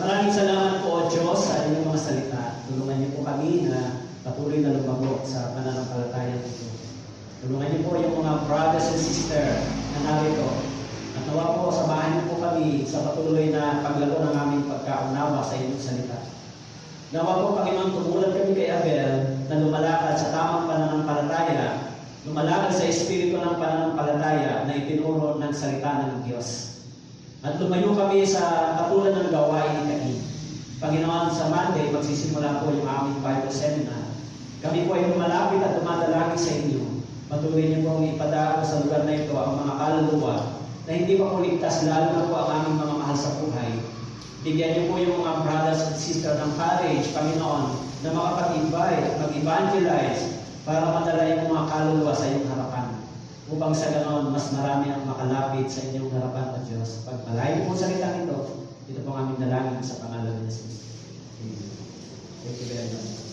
B: Maraming salamat po, O Diyos, sa inyong mga salita. Tulungan niyo po kami na patuloy na lumago sa pananampalataya ito. Tulungan niyo po yung mga brothers and sisters na narito. At nawa po, samahan niyo po kami sa patuloy na paglago ng aming pagkaunawa sa inyong salita. Nawa po, Panginoon, tumulad kami kay Abel na lumalakad sa tamang pananampalataya, lumalakad sa espiritu ng pananampalataya na itinuro ng salita ng Diyos. At lumayo kami sa katulad ng gawain ni Cain. Panginoon, sa Monday, magsisimula po yung aming Bible Seminar. Kami po ay lumalapit at dumadalangin sa inyo. Patuloy niyo pong ipadako sa lugar na ito ang mga kaluluwa na hindi pa po ligtas, lalo na po ang aming mga mahal sa buhay. Bigyan niyo po yung mga brothers and sisters ng courage, Panginoon, na makapag-invite at mag-evangelize para madala yung mga kaluluwa sa iyong harapan. Upang sa ganon, mas marami ang makalapit sa inyong harapan at Diyos. Pagpalain po sa salita nito, ito pong aming dalangin sa pangalan ni Jesus. Amen. Thank you very much.